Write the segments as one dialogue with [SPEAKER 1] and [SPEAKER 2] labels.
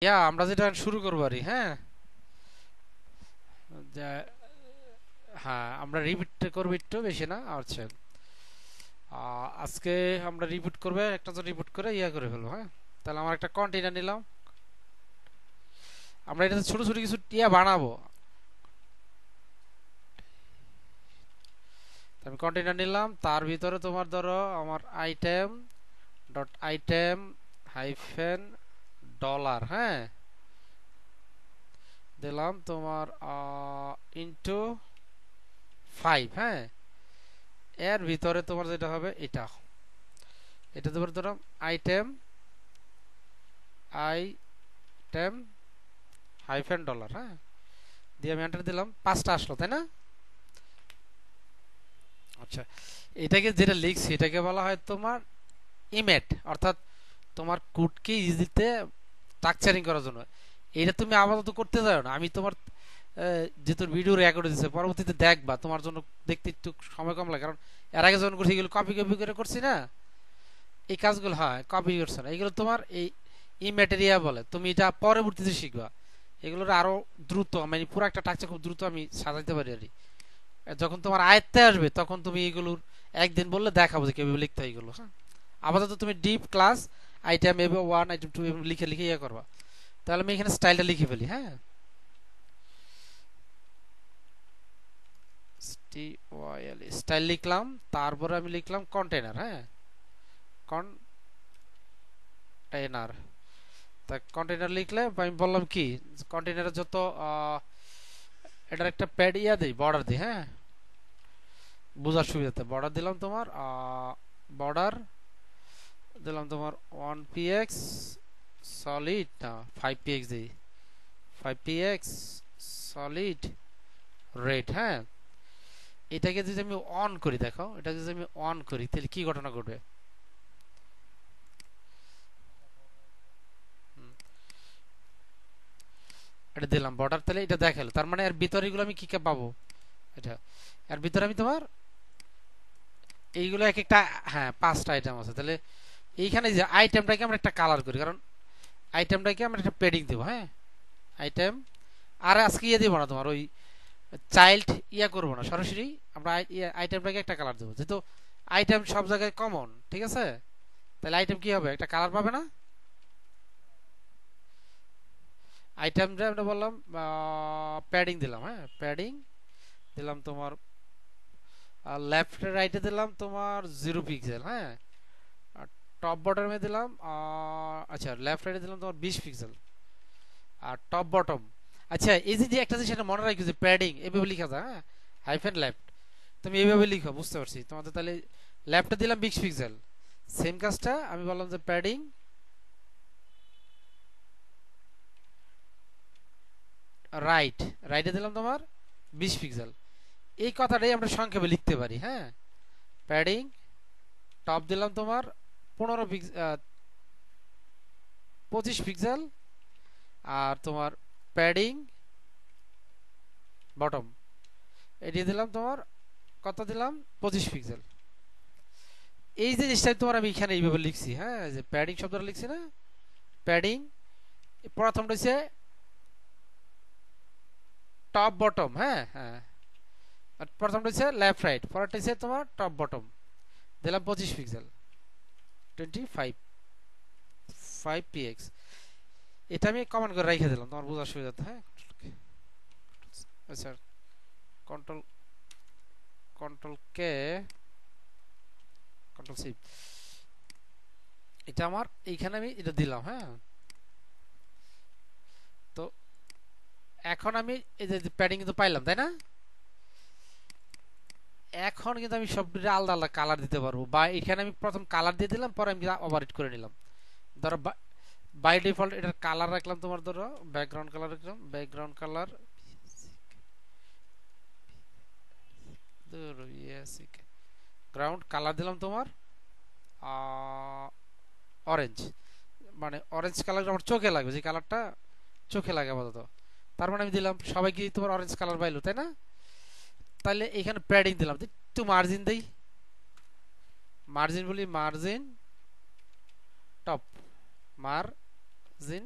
[SPEAKER 1] আমরা যেটা শুরু করবো আর কি, হ্যাঁ। যা- হ্যাঁ, আমরা রিপিট করবো একটু বেশি না। আচ্ছা, আজকে আমরা রিপিট করবে একটা, তো রিপিট করে করে ফেলবো, হ্যাঁ। তাহলে আমার একটা কন্টেনার নিলাম। আমরা এটাতে ছোট ছোট কিছু বানাবো। তো আমি কন্টেনার নিলাম, তার ভিতরে তোমার ধরো আমার item dot item hyphen dollar, হ্যাঁ, দিলাম তোমার ইন্টু 5, হ্যাঁ। এর ভিতরে তোমার যেটা হবে এটা, এটা তোমার ধরো আইটেম আইটেম হাইফেন ডলার, হ্যাঁ, দিয়ে আমি এন্টার দিলাম, 5টা আসলো, তাই না? আচ্ছা, এটাকে যেটা লিখছি এটাকে বলা হয় তোমার ইমেট, অর্থাৎ তোমার কোডকে ইজিতে স্ট্রাকচারিং করার জন্য। এটা তুমি আপাতত করতে যাও না, আমি তোমার যে তোর ভিডিও রেকর্ড দিচ্ছে পরবর্তীতে দেখবা, তোমার জন্য দেখতে একটু সময় কম লাগে, কারণ এর আগে যখন করছি এগুলো কপি কপি করে করছি না, এই কাজগুলো হয় কপি করছে না, এগুলো তোমার এই ইমেটেরিয়া বলে, তুমি এটা পরবর্তীতে শিখবা। এগুলোর আরো দ্রুত, মানে পুরো একটা টাকচা খুব দ্রুত আমি সাজাইতে পারি আর কি। যখন তোমার আয়ত্তে আসবে তখন তুমি এগুলোর একদিন বললে দেখাবো যে কিভাবে লিখতে হয় এগুলো, হ্যাঁ। আপাতত তুমি ডিপ ক্লাস আইটেম এ 1 আইটেম 2 লিখে লিখে করবা। তাহলে আমি এখানে স্টাইলটা লিখে ফেলি, হ্যাঁ। স্টাইল লিখলাম, তারপরে আমি লিখলাম কন্টেনার, হ্যাঁ, কন্টেনার। তা কন্টেনার লিখলে আমি বললাম কি, কন্টেনারের যত এটার একটা প্যাড দেই, বর্ডার দিই, হ্যাঁ, বোঝার সুবিধাতে বর্ডার দিলাম তোমার, বর্ডার দিলাম তোমার 1px সলিড না 5px দিই, 5px সলিড রেড, হ্যাঁ। এটাকে যদি আমি অন করি, দেখো এটাকে যদি আমি অন করি তাহলে কি ঘটনা ঘটবে। হুম, এটা দিলাম বর্ডার, তাহলে এটা দেখালো, তার মানে এর ভিতরে এগুলো আমি কি কি পাবো, এটা এর ভিতরে আমি তোমার এইগুলো এক একটা, হ্যাঁ, 5টা আইটেম আছে। তাহলে এইখানে যে আইটেমটাকে আমরা একটা কালার করি, কারণ আইটেমটাকে আমরা একটা পেডিং দেবো, হ্যাঁ, আইটেম। আর আজকে দিব না তোমার ওই চাইল্ড করবো না, সরাসরি আমরা আইটেমটাকে একটা কালার দেবো, যেহেতু আইটেম সব জায়গায় কমন, ঠিক আছে। তাহলে আইটেম কি হবে, একটা কালার পাবে না। আইটেমটা আমরা বললাম প্যাডিং দিলাম, হ্যাঁ, প্যাডিং দিলাম তোমার, লেফট রাইটে দিলাম তোমার 0 পিক্সেল, হ্যাঁ। আর টপ বটমে দিলাম আচ্ছা, লেফট রাইটে দিলাম তোমার 20 পিক্সেল। আর টপ বটম, আচ্ছা, এই যে একটা জিনিস সেটা মনে রাখি যে প্যাডিং এভাবে লেখা যায়, হ্যাঁ, হাইফেন লেফট, তুমি এইভাবে লিখো, বুঝতে পারছি তোমাদের। তাহলে লেফটে দিলাম 20 পিক্সেল, সেম কাজটা আমি বললাম যে প্যাডিং রাইট, রাইটে দিলাম তোমার 20 পিক্সেল। এই কথাটাই আমরা সংক্ষেপে লিখতে পারি, হ্যাঁ। প্যাডিং টপ দিলাম তোমার 15 পিক্সেল, 25 পিক্সেল। আর তোমার প্যাডিং বটম এটি দিলাম তোমার, কত দিলাম, 25 পিক্সেল। এই যে জিনিসটা তোমার আমি এখানে এইভাবে লিখছি, হ্যাঁ, যে প্যাডিং শব্দটা লিখছি না, প্যাডিং প্রথমটা হচ্ছে টপ বটম, হ্যাঁ হ্যাঁ, আর প্রথমটা হচ্ছে লেফট রাইট, পরেরটা হচ্ছে তোমার টপ বটম, দিলাম 25 পিক্সেল, 25 5px। এটা আমি কমেন্ট করে রেখে দিলাম তোমার বোঝার সুবিধাতে, হ্যাঁ। আচ্ছা, control control K control C, এটা আমার এইখানে আমি এটা দিলাম, হ্যাঁ। তো এখন আমি এই যে প্যাডিং কিন্তু পাইলাম, তাই না? এখন কিন্তু আমি সব আলাদা আলাদা কালার দিতে পারবো, বা এখানে আমি প্রথম কালার দিয়ে দিলাম, পরে আমি ওভাররিড করে নিলাম। ধরো বাই ডিফল্ট এটার কালার রাখলাম তোমার, ধরো ব্যাকগ্রাউন্ড কালার রাখলাম, ব্যাকগ্রাউন্ড কালার গ্রাউন্ড কালার দিলাম তোমার অরেঞ্জ, মানে অরেঞ্জ কালার আমার চোখে লাগবে, যে কালারটা চোখে লাগে আপাতত। তার মানে আমি দিলাম সবাই কি তোমার অরেঞ্জ কালার পাইলো, তাই না? তাহলে এখানে প্যাডিং দিলাম, একটু মার্জিন দেই, মার্জিন বলি, মার্জিন টপ, মার্জিন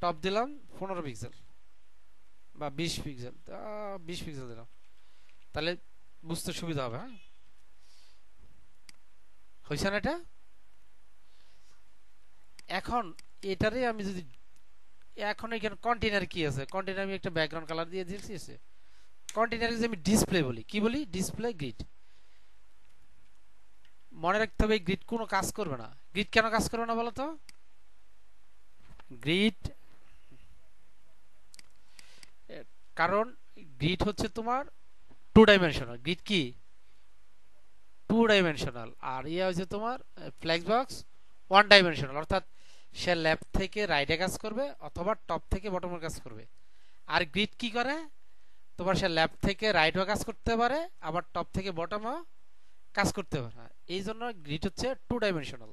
[SPEAKER 1] টপ দিলাম 15 পিক্সেল বা 20 পিক্সেল, 20 পিক্সেল দিলাম, তাহলে বুঝতে সুবিধা হবে। হ্যাঁ, হয়েছে না এটা? এখন এটারে আমি যদি এখন এখানে কন্টেনার কি আছে, কন্টেনার আমি একটা ব্যাকগ্রাউন্ড কালার দিয়ে দিয়েছি। কন্টেনার যদি আমি ডিসপ্লে বলি, কি বলি? Display grid. মনে রাখতে হবে গ্রিড কোনো কাজ করবে না। গ্রিড কেন কাজ করবে না বলো তো? গ্রিড কারণ গ্রিড হচ্ছে তোমার টু ডাইমেনশনাল। গ্রিড কি? Two dimensional. আর ইয়ে হচ্ছে তোমার ফ্লেক্স বক্স ওয়ান ডাইমেনশনাল, অর্থাৎ সে লেফট থেকে রাইটে কাজ করবে অথবা টপ থেকে বটমে কাজ করবে। আর গ্রিড কি করে? তোমার সে লেফট থেকে রাইটও কাজ করতে পারে, আবার টপ থেকে বটমও কাজ করতে পারে। এই জন্য গ্রিড হচ্ছে টু ডাইমেনশনাল।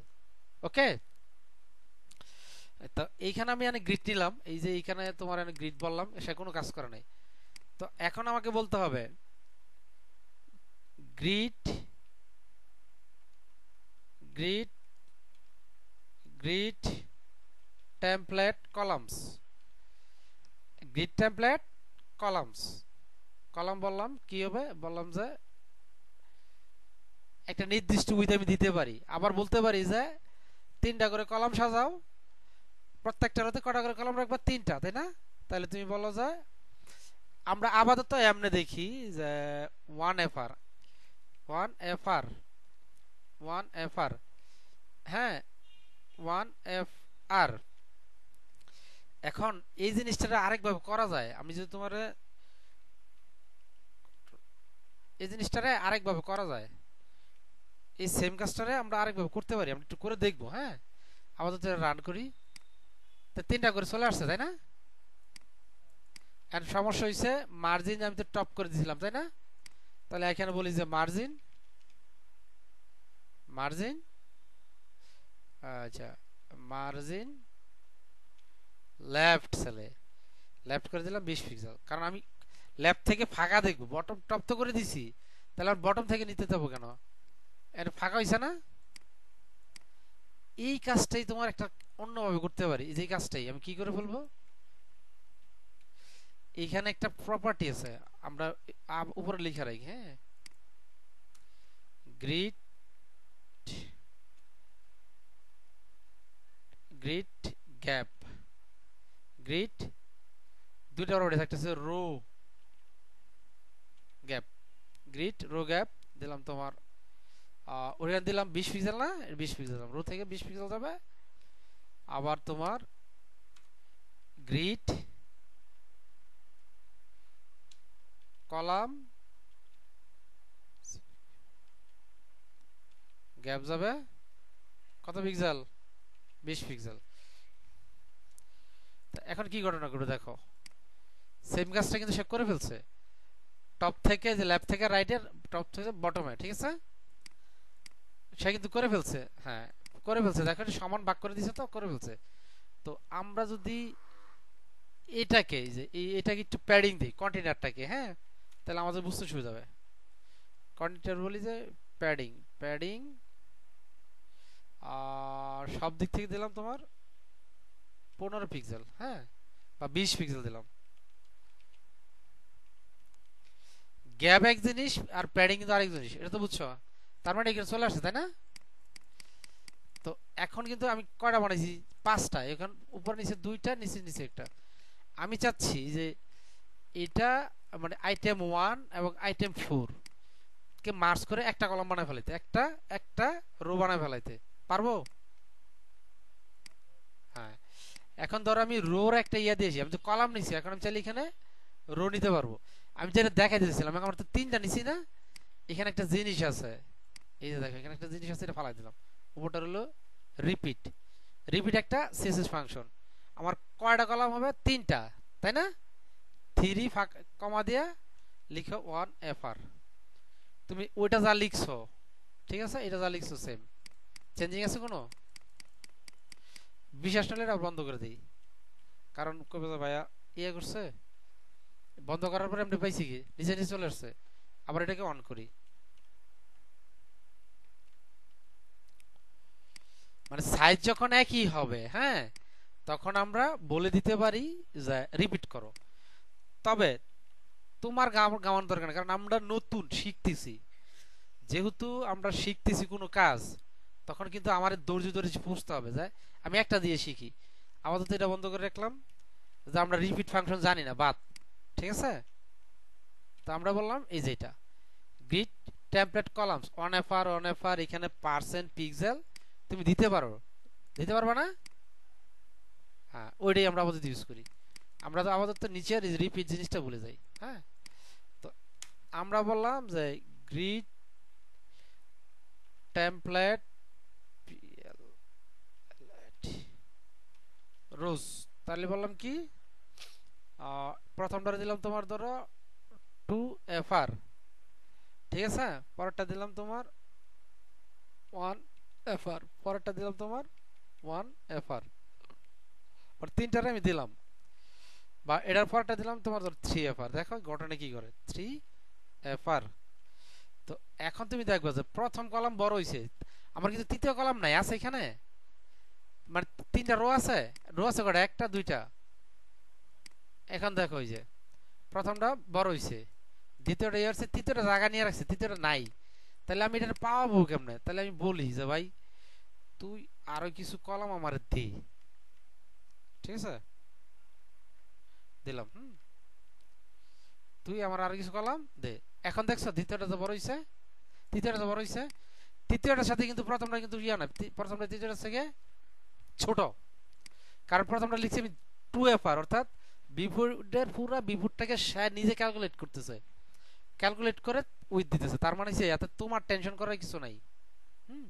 [SPEAKER 1] ওকে, তো এইখানে আমি গ্রিড নিলাম, এই যে এইখানে তোমার গ্রিড বললাম, সে কোনো কাজ করে নাই। তো এখন আমাকে বলতে হবে grid grid grid template columns. Grid template columns, column বললাম কি হবে? বললাম যে একটা নির্দিষ্ট উইথ আমি দিতে পারি। আবার বলতে পারি যে 3টা করে কলাম সাজাও, প্রত্যেকটার মধ্যে কটা করে কলাম রাখবা? 3টা, তাই না? তাহলে তুমি বলো যে আমরা আপাতত এমনি দেখি যে 1 FR 1 FR 1 FR, হ্যাঁ 1 FR। এখন এই জিনিসটা আরেকভাবে করা যায়। আমি যদি তোমার এই জিনিসটারে আরেকভাবে করা যায়, এই সেম কাজটারে আমরা আরেকভাবে করতে পারি। আমরা একটু করে দেখবো। হ্যাঁ, আপাতত রান করি। তো 3টা করে চলে আসছে, তাই না? আর সমস্যা হয়েছে মার্জিন আমি তো টপ করে দিয়েছিলাম, তাই না? তাহলে এখানে বলি যে মার্জিন মার্জিন আচ্ছা মার্জিন লেফট সেলে লেফট করে দিলাম 20 পিক্সেল, কারণ আমি লেফট থেকে ফাঁকা দেখবো। বটম টপ তো করে দিছি, তাহলে আর বটম থেকে নিতে যাবো কেন? এর ফাঁকা হয়েছে না? এই কাজটাই তোমার একটা অন্যভাবে করতে পারি। এই যে কাজটাই আমি কি করে বলবো, এইখানে একটা প্রপার্টি আছে, আমরা উপরে লিখে রাখি। হ্যাঁ, গ্রিড গ্রিড গ্যাপ, গ্রিড দুইটা প্রপার্টি থাকতেছে, row gap. Grid row gap দিলাম তোমার, ওখানে দিলাম 20 পিক্সেল, না 20 পিক্সেল দিলাম, রো থেকে 20 পিক্সেল যাবে। আবার তোমার গ্রিড কলাম গ্যাপ যাবে কত পিক্সেল? 20 পিক্সেল। এখন কি ঘটনা ঘটবে দেখো, সেম কাজটা কিন্তু সে করে ফেলছে। টপ থেকে যে লেফট থেকে রাইটের, টপ থেকে বটমে, ঠিক আছে? সে কিন্তু করে ফেলছে। হ্যাঁ, করে ফেলছে। দেখো সমান ভাগ করে দিছে, তো করে ফেলছে। তো আমরা যদি এটাকে যে এটাকে একটু প্যাডিং দিই কন্টেনারটাকে, হ্যাঁ, তাহলে আমাদের বুঝতে সুবিধা হবে। কন্টেনার বলি যে প্যাডিং প্যাডিং আর সব দিক থেকে দিলাম তোমার 15 পিক্সেল, হ্যাঁ, বা 20 পিক্সেল দিলাম। গ্যাপ এক জিনিস আর প্যাডিং কিন্তু আরেক জিনিস, এটা তো বুঝছো? তার মানে এখানে চলে আসছে, তাই না? তো এখন কিন্তু আমি কয়টা বানাইছি? 5টা। এখন উপর নিচে 2টা, নিচে নিচে একটা। আমি চাচ্ছি যে এটা মানে আইটেম 1 এবং আইটেম 4 কে মার্জ করে একটা কলাম বানায় ফেলাইতে, একটা একটা রো বানায় ফেলাইতে পারবো? হ্যাঁ, এখন ধরো আমি রোর একটা ইয়া দিয়েছি, আমি তো কলাম নিছি, এখন আমি চাইলে এখানে রো নিতে পারবো। আমি যেটা দেখাই দিয়েছিলাম, এখন আমার তো 3টা নিছি না? এখানে একটা জিনিস আছে, এই যে দেখো এখানে একটা জিনিস আছে, এটা ফালাই দিলাম। উপরটা হলো রিপিট। রিপিট একটা সিএসএস ফাংশন। আমার কয়টা কলাম হবে? 3টা, তাই না? 3 কমা দিয়া লিখো 1 FR। তুমি ওইটা যা লিখছো, ঠিক আছে, এটা যা লিখছো সেম, চেঞ্জিং আছে কোনো? বিশ্বাস না হলে এটা বন্ধ করে দিই, কারণ কবে ভাইয়া ইয়ে করছে। বন্ধ করার পরে আমরা পাইছি কি নিচে নিচে চলে আসছে। আবার এটাকে অন করি, মানে সাইজ যখন একই হবে, হ্যাঁ, তখন আমরা বলে দিতে পারি যে রিপিট করো। তবে তোমার গাওয়ার দরকার নেই, কারণ আমরা নতুন শিখতেছি। যেহেতু আমরা শিখতেছি কোনো কাজ, তখন কিন্তু আমার ধৈর্য ধরে বুঝতে হবে যে আমি একটা দিয়ে শিখি। আপাতত এটা বন্ধ করে রাখলাম, যে আমরা রিপিট ফাংশন জানি না, বাদ। ঠিক আছে, তো আমরা বললাম এই যে এটা grid template columns on FR এখানে পার্সেন্ট পিক্সেল তুমি দিতে পারো, দিতে পারবা না? হ্যাঁ, ওইটাই আমরা আপাতত ইউজ করি। আমরা তো আপাতত নিচের রিপিট জিনিসটা ভুলে যাই। হ্যাঁ, তো আমরা বললাম যে গ্রিড টেমপ্লেট রোজ, তাহলে বললাম কি প্রথমটা দিলাম তোমার ধরো 2FR, ঠিক আছে, পরেরটা দিলাম তোমার 1FR, পরেরটা দিলাম তোমার 1FR, আর তিনটারে আমি দিলাম, বা এটার পরেরটা দিলাম তোমার ধরো 3FR। দেখো ঘটনা কি করে, 3FR। তো এখন তুমি দেখবে যে প্রথম কলাম বড় হইছে, আমার কিন্তু তৃতীয় কলাম নাই, আছে এখানে, মানে তিনটা রো আছে। রো আছে কয়টা, একটা দুইটা। এখন দেখো ওই যে প্রথমটা বড় হইছে, দ্বিতীয়টা ইয়ে হচ্ছে, তৃতীয়টা জায়গা নিয়ে রাখছে, তৃতীয়টা নাই। তাহলে আমি এটা পাওয়াবো কেমনে? তাহলে আমি বলি যে ভাই তুই আরো কিছু কলাম আমার দে। ঠিক আছে, দিলাম। তুই আমার আরো কিছু কলাম দে। এখন দেখছো দ্বিতীয়টা তো বড় হইছে, তৃতীয়টা তো বড় হইছে। তৃতীয়টার সাথে কিন্তু প্রথমটা কিন্তু ইয়া না, প্রথমটা তৃতীয়টার থেকে ছোট। কারণ প্রথমটা লিখছি আমি 2FR, অর্থাৎ বিভুডের পুরা বিভুডটাকে সে নিজে ক্যালকুলেট করতেছে, ক্যালকুলেট করে উইথ দিতেছে। তার মানে এতে তোমার টেনশন করার কিছু নাই। হুম,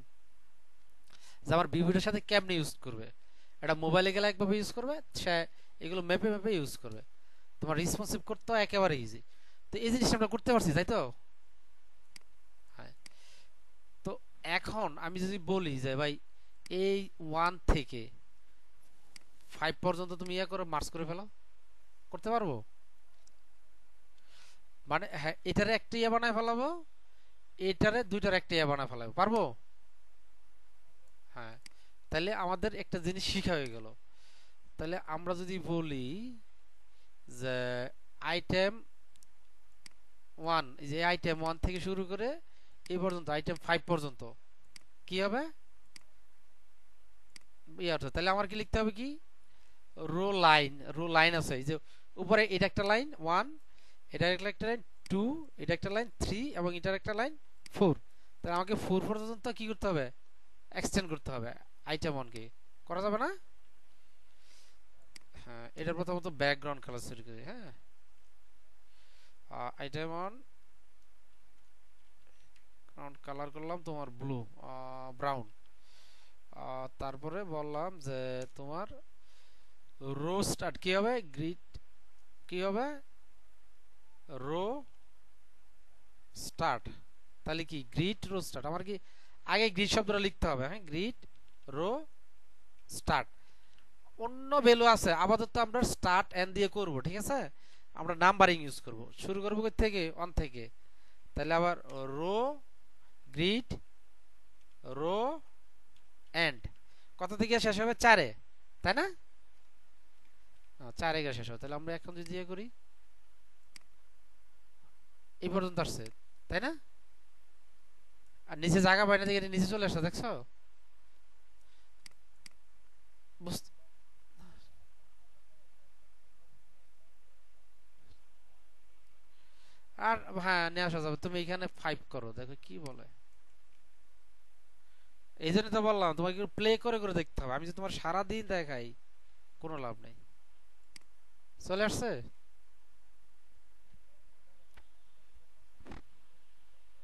[SPEAKER 1] যে আমার বিভুডের সাথে কেমনে ইউজ করবে, এটা মোবাইলে গেলে একভাবে ইউজ করবে, সে এগুলো ম্যাপে ম্যাপে ইউজ করবে। তোমার রেসপন্সিভ করতে একেবারে ইজি। তো এই জিনিসটা আমরা করতে পারছি, তাই তো? হ্যাঁ, তো এখন আমি যদি বলি যে ভাই এই 1 থেকে 5 পর্যন্ত তুমি ইয়া করে মার্চ করে ফেলো, করতে পারবো? মানে হ্যাঁ, এটারে একটা ইয়া বানায় ফেলাবো, এটারে দুইটার একটা ইয়া বানায় ফেলাবো, পারবো? হ্যাঁ, তাহলে আমাদের একটা জিনিস শিখা হয়ে গেল। তাহলে আমরা যদি বলি যে আইটেম 1, এই যে আইটেম 1 থেকে শুরু করে এই পর্যন্ত আইটেম 5 পর্যন্ত কি হবে, ইয়াটা, তাহলে আমার কি লিখতে হবে, কি রো লাইন, রো লাইন আছে এই যে উপরে, এটা একটা লাইন 1, এটা একটা লাইন 2, এটা একটা লাইন 3, এবং এটার একটা লাইন 4। তাহলে আমাকে 4 পর্যন্ত কি করতে হবে, এক্সটেন্ড করতে হবে আইটেম 1 কে। করা যাবে না? হ্যাঁ, এটার প্রথমত ব্যাকগ্রাউন্ড কালার সেট করি। হ্যাঁ, আইটেম 1 কালার করলাম তোমার ব্লু, ব্রাউন। তারপরে বললাম যে তোমার রো স্টার্ট কি হবে, গ্রিড কি হবে, রো স্টার্ট। তাহলে কি গ্রিড রো স্টার্ট, আমার কি আগে গ্রিড শব্দটা লিখতে হবে। হ্যাঁ, গ্রিড রো স্টার্ট। অন্য ভ্যালু আছে, আপাতত আমরা স্টার্ট এন্ড দিয়ে করব। ঠিক আছে, আমরা নাম্বারিং ইউজ করব, শুরু করব কোথা থেকে, 1 থেকে। তাহলে আবার রো গ্রিড রো এন্ড কত থেকে শেষ হবে, 4-এ, তাই না? 4-এ গিয়ে শেষ হবে। তাহলে আমরা এখন যদি ইয়ে করি, এই পর্যন্ত আসছে, তাই না? আর নিচে জায়গা বাইরে থেকে নিচে চলে আসছে, দেখছো? আর হ্যাঁ, নিয়ে আসা যাবে। তুমি এখানে 5 করো, দেখো কি বলে। এই জন্য তো বললাম তোমাকে প্লে করে করে দেখতে হবে। আমি যে তোমার সারা দিন দেখাই, কোনো লাভ নেই। চলে আসছে?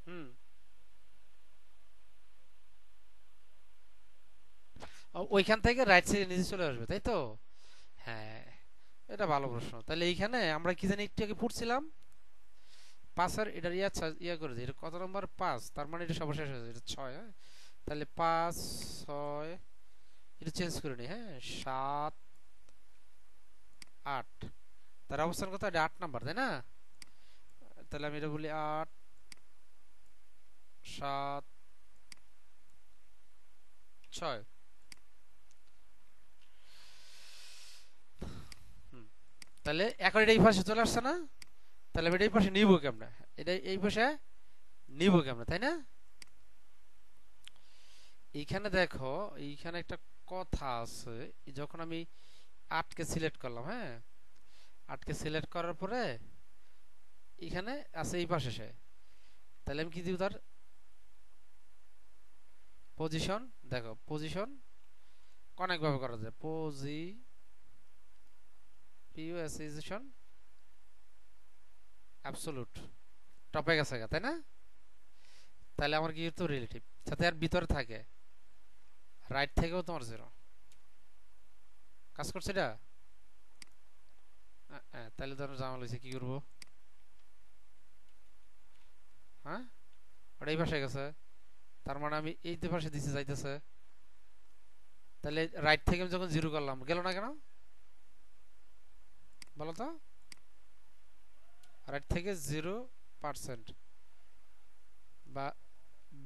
[SPEAKER 1] হুম, ওইখান থেকে রাইট সাইডে নিচে চলে আসবে, তাই তো? হ্যাঁ, এটা ভালো প্রশ্ন। তাহলে এইখানে আমরা কি জানি একটু আগে পড়ছিলাম, 5 আর এটার ইয়া করে দিই। এটা কত নম্বর, 5, তার মানে এটা সর্বশেষ হয়েছে, এটা 6। হ্যাঁ, তাহলে 5 6, এটা চেঞ্জ করে নিই। হ্যাঁ, 7 8, তার অবস্থান কত, এটা 8 নাম্বার, তাই না? তাহলে আমি এটা বলি 8 7 6। তাহলে এখন এটা এই পাশে চলে আসছে না, তাহলে আমি এটা এই পাশে নিব কেমনে, এটা এই পাশে নিব কেমনে, তাই না? এইখানে দেখো, এইখানে একটা কথা আছে। যখন আমি 8 কে সিলেক্ট করলাম, হ্যাঁ, 8 কে সিলেক্ট করার পরে এখানে আছে এই পাশে সে, তাহলে আমি কি দিব তার পজিশন। দেখো পজিশন অনেক ভাবে করা যায়, পজিশন অ্যাবসলিউট টপে গেছে গা, তাই না? তাহলে আমার কি তো রিলেটিভ সাথে আর ভিতরে থাকে, রাইট থেকেও তোমার 0 কাজ করছে এটা। তাহলে ধরো জামাল হয়েছে, কি করবো? হ্যাঁ, ওটা এই পাশে গেছে, তার মানে আমি এই পাশে দিতে যাইতেছে, তাহলে রাইট থেকে আমি যখন 0 করলাম গেল না কেন বলো তো? রাইট থেকে 0% বা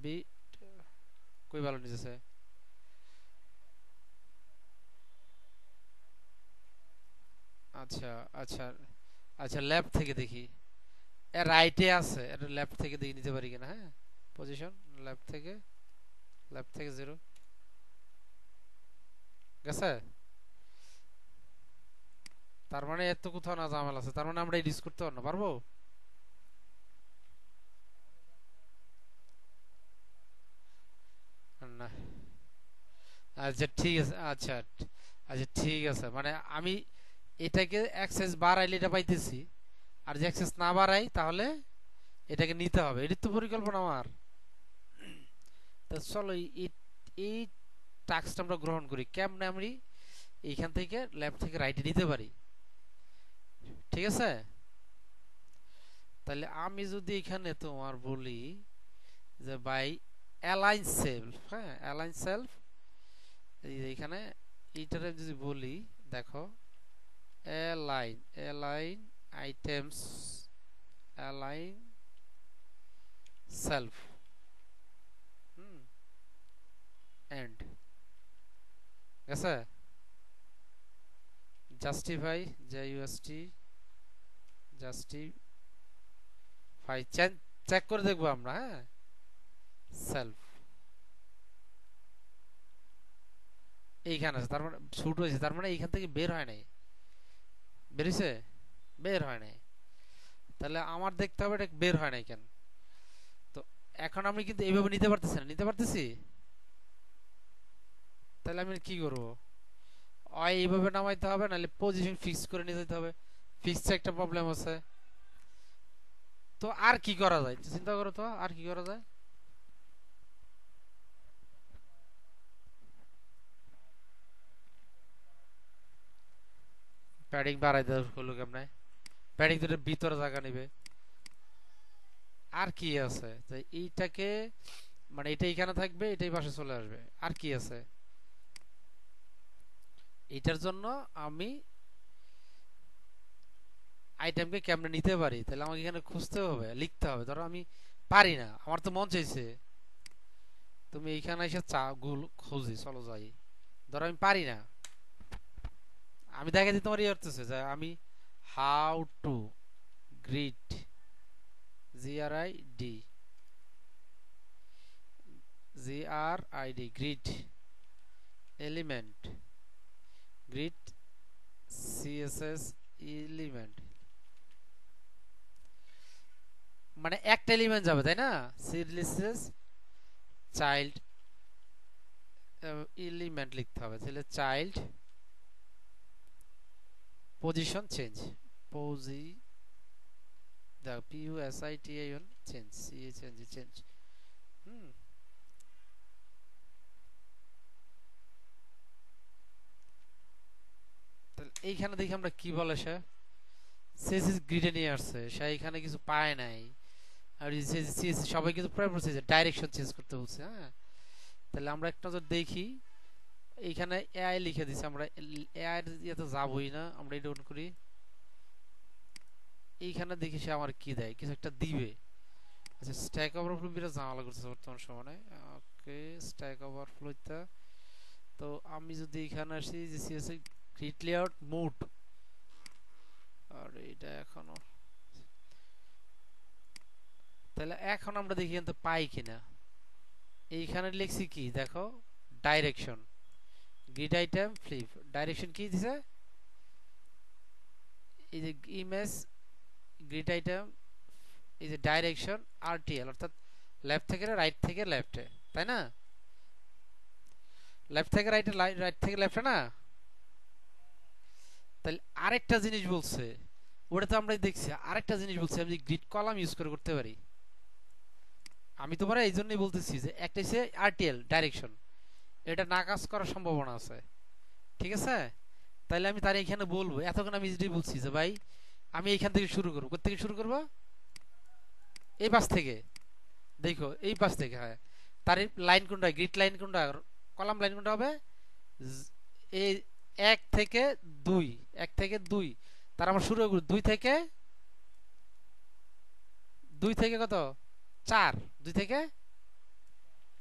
[SPEAKER 1] বি কই ভালো নিতেছে। আচ্ছা আচ্ছা আচ্ছা, লেফট থেকে দেখি, রাইটে আছে, এটা লেফট থেকে দেখে নিতে পারি কিনা। হ্যাঁ, পজিশন লেফট থেকে, লেফট থেকে 0 গেছে, তার মানে এত কোথাও না ঝামেলা আছে, তার মানে আমরা এডিট করতে পারবো। না, আচ্ছা ঠিক আছে, আচ্ছা আচ্ছা ঠিক আছে, মানে আমি এটাকে অ্যাক্সেস বাড়াইলে এটা পাইতেছি, আর যে অ্যাক্সেস না বাড়াই তাহলে এটাকে নিতে হবে, এটি তো পরিকল্পনা আমার। তো চলো এই এই টাস্কটা আমরা গ্রহণ করি, কেমনে আমি এইখান থেকে লেফট থেকে রাইটে নিতে পারি। ঠিক আছে, তাহলে আমি যদি এখানে তোমার বলি যে বাই অ্যালাইন সেলফ, হ্যাঁ অ্যালাইন সেলফ, এইখানে এইটারে যদি বলি, দেখো অ্যালাইন আইটেমস, অ্যালাইন সেলফ, হুম, এন্ড গেছে, জাস্টিফাই, JUST জাস্টিফাই, চেক করে দেখবো আমরা, হ্যাঁ সেলফ এইখানে আছে, তার মানে শুট হয়েছে, তার মানে এইখান থেকে বের হয় নাই, বেরিয়েছে, বের হয় নাই, তাহলে আমার দেখতে হবে এটা বের হয় নাই কেন। তো এখন আমি কিন্তু এইভাবে নিতে পারতেছি না, নিতে পারতেছি, তাহলে আমি কি করব? হয় এইভাবে নামাইতে হবে, নাহলে পজিশন ফিক্স করে নিয়ে যেতে হবে, ফিক্সড একটা প্রবলেম আছে। তো আর কি করা যায় চিন্তা করো তো, আর কি করা যায়? প্যাডিং বাড়াই দেওয়া হলো কেমনে? প্যাডিং তো ভিতরে জায়গা নিবে। আর কি আছে যে এইটাকে, মানে এটা এখানে থাকবে, এটাই পাশে চলে আসবে, আর কি আছে? এটার জন্য আমি আইটেমকে কেমনে নিতে পারি, তাহলে আমাকে এখানে খুঁজতে হবে, লিখতে হবে। ধরো আমি পারি না, আমার তো মন চাইছে, তুমি এইখানে এসে চা গুল খুঁজি, চলো যাই। ধরো আমি পারি না, আমি দেখা দিই তোমার ইয়ে করতেছে যে আমি how to grid, GRID, grid element, grid CSS element, মানে একটা এলিমেন্ট যাবে তাই না? সিরিয়াস চাইল্ড এলিমেন্ট লিখতে হবে, তাহলে চাইল্ড পজিশন চেঞ্জ, পজি দেখো PUSITION চেঞ্জ, চেঞ্জ, হুম, তাহলে এইখানে দেখি আমরা কি বলে সে, সিএসএস গ্রিডে নিয়ে আসছে, সে এখানে কিছু পায় নাই, আর সিএসএস সবাই কিন্তু প্রায় বলছে যে ডাইরেকশন চেঞ্জ করতে বলছে। হ্যাঁ, তাহলে আমরা একটা নজর দেখি, এইখানে এআই লিখে দিছে, আমরা এআই এর ইয়েতে যাবই না, আমরা এটা অন করি, এইখানে দেখি সে আমার কি দেয়, কিছু একটা দিবে। আচ্ছা, স্ট্যাক ওভারফ্লো বিরাট ঝামেলা করছে বর্তমান সময়ে। ওকে, স্ট্যাক ওভারফ্লো ইত্যা, তো আমি যদি এখানে আসি যে সিএসএস গ্রিড লেআউট মোড, এটা এখনো, তাহলে এখন আমরা দেখি কিন্তু পাই কিনা। এইখানে লিখছি কি দেখো, direction, grid item flip, direction কি দিছে, এই যে ইমেজ গ্রিড আইটেম, এই যে ডাইরেকশন আরটিএল, অর্থাৎ লেফট থেকে রাইট থেকে লেফটে, তাই না? লেফট থেকে রাইটে, রাইট থেকে লেফটে না? তাহলে আরেকটা জিনিস বলছে, ওটা তো আমরা দেখছি, আরেকটা জিনিস বলছে আমি গ্রিড কলাম ইউজ করে করতে পারি। আমি তোমার এই জন্যই বলতেছি যে একটা হচ্ছে আরটিএল ডাইরেকশন, এটা না কাজ করার সম্ভাবনা আছে, ঠিক আছে? তাহলে আমি তার এখানে বলবো, এতক্ষণ আমি যেটাই বলছি যে ভাই আমি এইখান থেকে শুরু করবো, কোথা থেকে শুরু করবো, এই পাশ থেকে, দেখো এই পাশ থেকে, হ্যাঁ। তার লাইন কোনটা, গ্রিড লাইন কোনটা, কলাম লাইন কোনটা হবে, এই 1 থেকে 2, 1 থেকে 2, তার আমার শুরু করব 2 থেকে কত, 4, 2 থেকে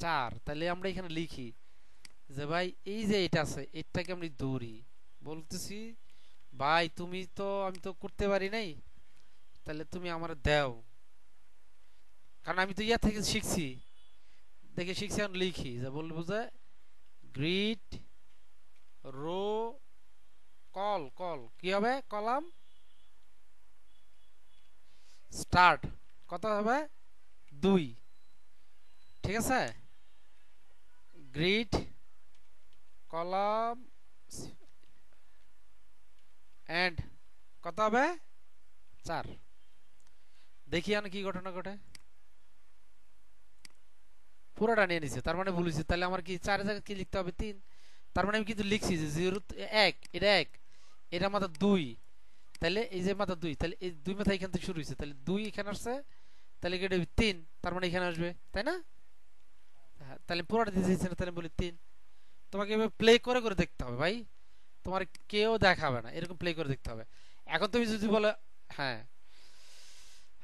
[SPEAKER 1] 4। তাহলে আমরা এখানে লিখি যে ভাই এই যে এটা আছে এটাকে আমি দৌড়ি বলতেছি, ভাই তুমি তো, আমি তো করতে পারি নাই, তাহলে তুমি আমার দাও, কারণ আমি তো ইয়া থেকে শিখছি, দেখে শিখছি, এখন লিখি যে বলবো যে গ্রিড রো কল কি হবে, কলাম স্টার্ট কত হবে 2, ঠিক আছে? গ্রিড কলাম এন্ড কত হবে 4। দেখি আমি কি ঘটনা ঘটে, পুরোটা নিয়ে নিছে, তার মানে ভুল হয়েছে। তাহলে আমার কি 4 এর জায়গায় কি লিখতে হবে 3, তার মানে আমি কিন্তু লিখছি যে 0 1, এটা 1, এটা মাথা 2, তাহলে এই যে মাথা 2, তাহলে এই 2 মাথা এখান থেকে শুরু হয়েছে, তাহলে 2 এখানে আসছে, তাহলে এটা 3, তার মানে এখানে আসবে, তাই না? হ্যাঁ, তাহলে পুরোটা দিয়েছে না, তাহলে বলি 3। তোমাকে এভাবে প্লে করে করে দেখতে হবে ভাই, তোমার কেউ দেখাবে না, এরকম প্লে করে দেখতে হবে। এখন তুমি যদি বলো, হ্যাঁ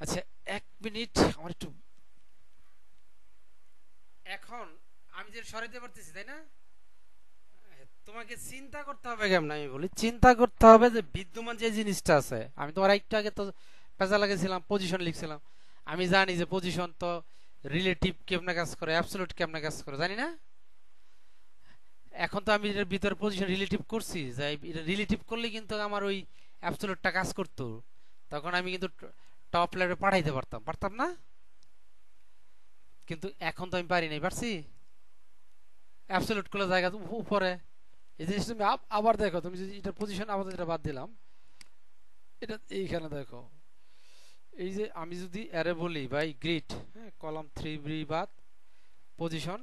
[SPEAKER 1] আচ্ছা 1 মিনিট আমার একটু, এখন আমি যে সরাইতে পারতেছি তাই না, তোমাকে চিন্তা করতে হবে কেমন, আমি বলি চিন্তা করতে হবে যে বিদ্যমান যে জিনিসটা আছে, আমি তোমার একটু আগে তো পেঁচা লাগিয়েছিলাম, পজিশন লিখছিলাম, আমি জানি যে পজিশন তো রিলেটিভ কেমনে কাজ করে, অ্যাবসলিউট কেমনে কাজ করে জানি না। এখন তো আমি এর ভিতরে পজিশন রিলেটিভ করছি, যে এটা রিলেটিভ করলে কিন্তু আমার ওই অ্যাবসলিউটটা কাজ করতো, তখন আমি কিন্তু টপ লেভেলে পাঠাইতে পারতাম, পারতাম না? কিন্তু এখন তো আমি পারি নাই, পারছি? অ্যাবসলিউট করলে জায়গা উপরে, এই জিনিস তুমি আবার দেখো, তুমি যদি এটা পজিশন আমাদের এটা বাদ দিলাম, এটা এইখানে দেখো, এই যে আমি যদি অ্যারে বলি বাই গ্রিড, হ্যাঁ কলাম 3 বাদ পজিশন,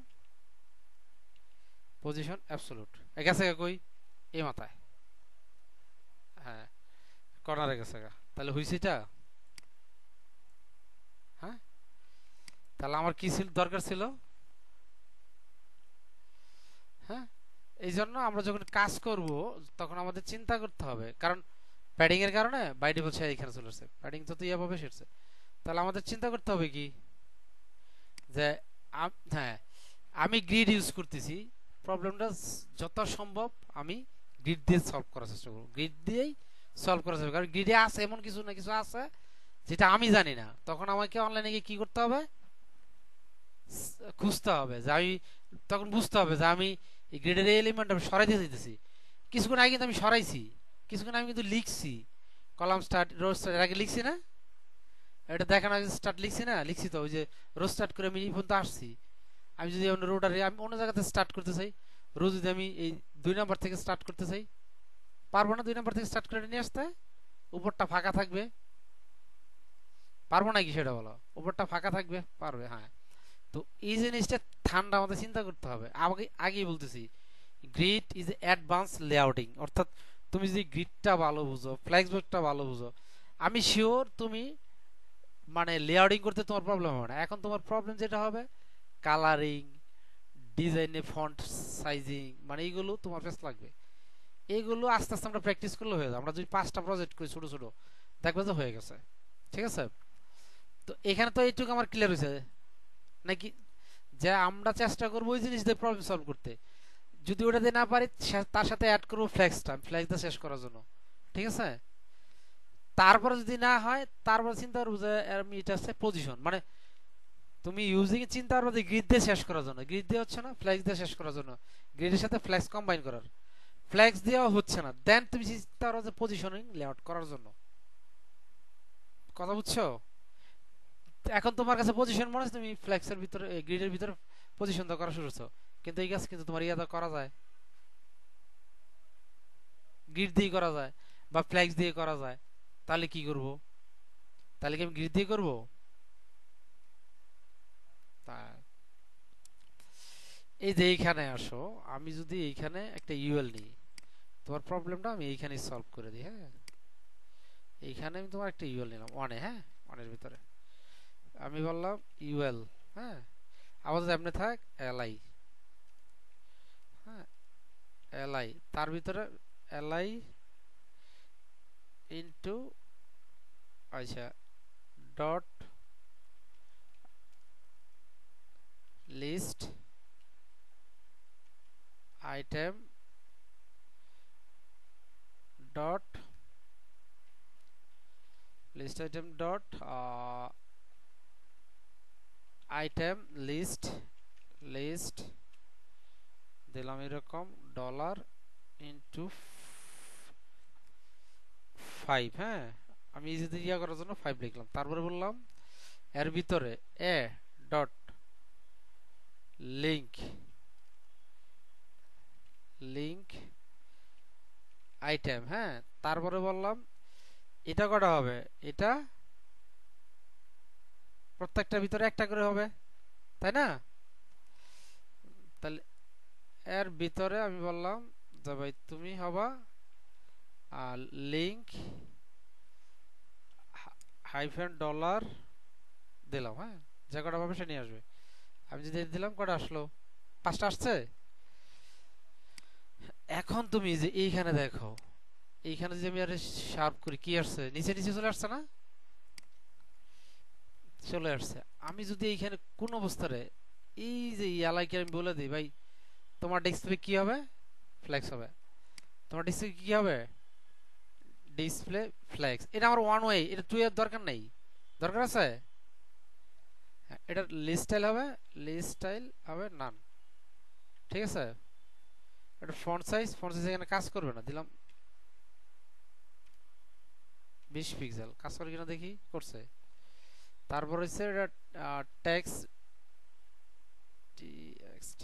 [SPEAKER 1] পজিশন অ্যাবসলিউট গেছে কই, এই মাথায়, হ্যাঁ কর্নারে গেছে, তাহলে হইছে এটা, হ্যাঁ। তাহলে আমার কি ছিল, দরকার ছিল, হ্যাঁ। এই জন্য আমরা যখন কাজ করব তখন আমাদের চিন্তা করতে হবে, কারণ প্যাডিং এর কারণে বাই ডিফল্ট সে এখানে চলে আসছে, প্যাডিং যত ইয়া ভাবে সেরছে, তাহলে আমাদের চিন্তা করতে হবে কি যে হ্যাঁ আমি গ্রিড ইউজ করতেছি, প্রবলেমটা যত সম্ভব আমি গ্রিড দিয়ে সলভ করার চেষ্টা করব, গ্রিড দিয়েই সলভ করার চেষ্টা করব, কারণ গ্রিডে আছে এমন কিছু না কিছু আছে যেটা আমি জানি না, তখন আমাকে অনলাইনে গিয়ে কি করতে হবে, খুঁজতে হবে, যে আমি তখন বুঝতে হবে যে আমি এই গ্রিডের এই এলিমেন্ট আমি সরাইতে চাইতেছি, কিছুক্ষণ আগে কিন্তু আমি সরাইছি, কিছুক্ষণ আমি কিন্তু লিখছি কলাম স্টার্ট রো স্টার্ট, এর আগে লিখছি না, এটা দেখানো আগে স্টার্ট লিখছি না, লিখছি তো, ওই যে রো স্টার্ট করে আমি এই পর্যন্ত আসছি। আমি যদি অন্য রোটারে আমি অন্য জায়গাতে স্টার্ট করতে চাই, রো যদি আমি এই 2 নাম্বার থেকে স্টার্ট করতে চাই, পারবো না 2 নাম্বার থেকে স্টার্ট করে নিয়ে আসতে, উপরটা ফাঁকা থাকবে, পারবো নাকি সেটা বলো, উপরটা ফাঁকা থাকবে, পারবে, হ্যাঁ। তো এই জিনিসটা ঠান্ডা আমাদের চিন্তা করতে হবে, আগে আগেই বলতেছি গ্রিড ইজ অ্যাডভান্স লেআউটিং, অর্থাৎ তুমি যদি গ্রিডটা ভালো বুঝো, ফ্লেক্সবোর্ডটা ভালো বুঝো, আমি শিওর তুমি মানে লেআউটিং করতে তোমার প্রবলেম হবে না। এখন তোমার প্রবলেম যেটা হবে কালারিং, ডিজাইনে ফন্ট সাইজিং, মানে এইগুলো তোমার কাছে লাগবে, এইগুলো আস্তে আস্তে আমরা প্র্যাকটিস করলে হয়ে যাবে, আমরা যদি 5টা প্রজেক্ট করি ছোট ছোট, দেখবে যে হয়ে গেছে, ঠিক আছে? তো এখানে তো এইটুকু আমার ক্লিয়ার হয়েছে নাকি, যে আমরা চেষ্টা করবো ওই জিনিস দিয়ে প্রবলেম সলভ করতে, যদি ওটা দিয়ে না পারি তার সাথে অ্যাড করবো ফ্লেক্সটা, ফ্লেক্সটা শেষ করার জন্য, ঠিক আছে? তারপরে যদি না হয় তারপরে চিন্তা করবো যে আমি এটা হচ্ছে পজিশন, মানে তুমি ইউজিং চিন্তা করবো যে গ্রিড দিয়ে শেষ করার জন্য, গ্রিড দিয়ে হচ্ছে না, ফ্লেক্স দিয়ে শেষ করার জন্য, গ্রিডের সাথে ফ্লেক্স কম্বাইন করার, ফ্লেক্স দিয়েও হচ্ছে না, দেন তুমি চিন্তা করো যে পজিশনিং লেআউট করার জন্য। কথা বুঝছো? এখন তোমার কাছে পজিশন মনে হচ্ছে, তুমি ফ্লেক্সের ভিতরে গ্রিডের ভিতরে পজিশন তো করা শুরু করছো, কিন্তু এই কাজ কিন্তু তোমার ইয়া করা যায়, গ্রিড দিয়ে করা যায় বা ফ্লেক্স দিয়ে করা যায়। তাহলে কি করব? তাহলে কি আমি গ্রিড দিয়ে করব? তা এই যে এইখানে আসো, আমি যদি এইখানে একটা ইউএল নিই, তোমার প্রবলেমটা আমি এইখানে সলভ করে দিই। হ্যাঁ, এইখানে আমি তোমার একটা ইউএল নিলাম ওয়ানে, হ্যাঁ ওয়ানের ভিতরে আমি বললাম ইউএল, হ্যাঁ আমাদের এমনি থাক এলআই, হ্যাঁ এলআই, তার ভিতরে এলআই ইনটু, আচ্ছা dot list item dot list item dot item list, list দিলাম এরকম ডলার ইনটু 5, হ্যাঁ আমি ইজিতে ইয়া করার জন্য 5 লিখলাম। তারপরে বললাম এর ভিতরে A dot link, link item, হ্যাঁ তারপরে বললাম এটা কটা হবে, এটা প্রত্যেকটার ভিতরে একটা করে হবে, তাই না? তাহলে এর ভিতরে আমি বললাম যে ভাই তুমি হবা লিংক হাইফেন ডলার দিলাম, হ্যাঁ যে কটা পাবে সে নিয়ে আসবে। আমি যদি দিলাম কটা আসলো, 5টা আসছে। এখন তুমি যে এইখানে দেখো, এইখানে যদি আমি আর শার্প করি কি আসছে, নিচে নিচে চলে আসছে না, চলে আসছে। আমি যদি এইখানে কোন অবস্থায় এই যে ইয়ালাইকে আমি বলে দিই ভাই তোমার ডিসপ্লে কি হবে, ফ্লেক্স হবে, তোমার ডিসপ্লে কি হবে, ডিসপ্লে ফ্লেক্স, এটা আমার ওয়ান ওয়ে, এটা টু এর দরকার নেই, দরকার আছে এটা লিস্ট স্টাইল হবে, লিস্ট স্টাইল হবে নান, ঠিক আছে। এটা ফন্ট সাইজ, ফন্ট সাইজ এখানে কাজ করবে না, দিলাম 20 পিক্সেল, কাজ করে কিনা দেখি, করছে। তারপর হচ্ছে এটা টেক্সট টেক্সট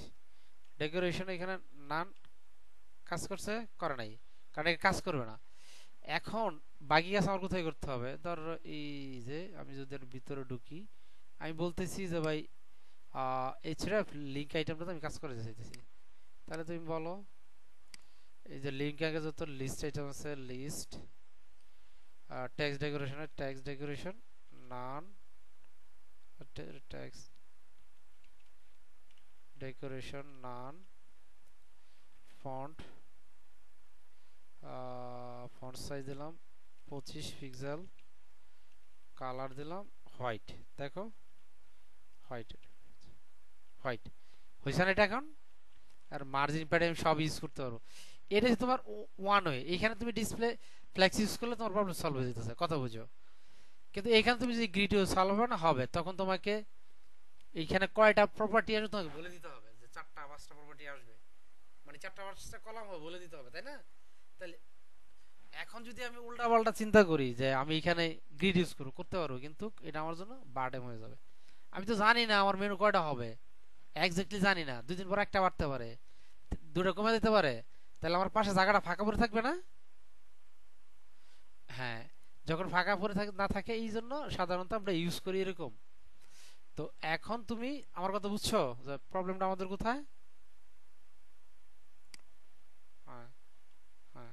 [SPEAKER 1] ডেকোরেশন, এখানে নান কাজ করছে, করে নাই, কারণ এটা কাজ করবে না। এখন বাকি কাজ আমার কোথায় করতে হবে, ধর এই যে আমি যদি এর ভিতরে ঢুকি, আমি বলতেছি যে ভাই এছাড়া লিঙ্ক আইটেমটা আমি কাজ করে চাইতেছি, তাহলে তুমি বলো এই যে লিঙ্ক আগে যত লিস্ট আইটেম আছে, লিস্ট টেক্সট ডেকোরেশনের টেক্সট ডেকোরেশন নান, টেক্সট ডেকোরেশন নান, ফন্ট ফন্ট সাইজ দিলাম 25 পিক্সেল, কালার দিলাম হোয়াইট, দেখো হোয়াইট, হোয়াইট হয়েছে না এটা এখন। আর মার্জিন প্যাড আমি সব ইউজ করতে পারবো, এটা যে তোমার ওয়ান ওয়ে, এইখানে তুমি ডিসপ্লে ফ্লেক্স ইউজ করলে তোমার প্রবলেম সলভ হয়ে যেতেছে, কথা বুঝো। কিন্তু এখানে তুমি যদি গ্রিড সলভ হবে না হবে, তখন তোমাকে এইখানে কয়টা প্রপার্টি আসবে তোমাকে বলে দিতে হবে, যে 4টা 5টা প্রপার্টি আসবে, মানে 4টা 5টা কলাম হবে বলে দিতে হবে, তাই না? তাহলে এখন যদি আমি উল্টা পাল্টা চিন্তা করি যে আমি এখানে গ্রিড ইউজ করবো, করতে পারবো, কিন্তু এটা আমার জন্য বার্ডেন হয়ে যাবে। আমি তো জানি না আমার মেনু কয়টা হবে, এক্স্যাক্টলি জানি না, 2 দিন পর একটা বাড়তে পারে, 2টা কমে দিতে পারে, তাহলে আমার পাশে জায়গাটা ফাঁকা পড়ে থাকবে না? হ্যাঁ, যখন ফাঁকা পড়ে না থাকে, এই জন্য সাধারণত আমরা ইউজ করি এরকম। তো এখন তুমি আমার কথা বুঝছো যে প্রবলেমটা আমাদের কোথায়? হ্যাঁ, হ্যাঁ।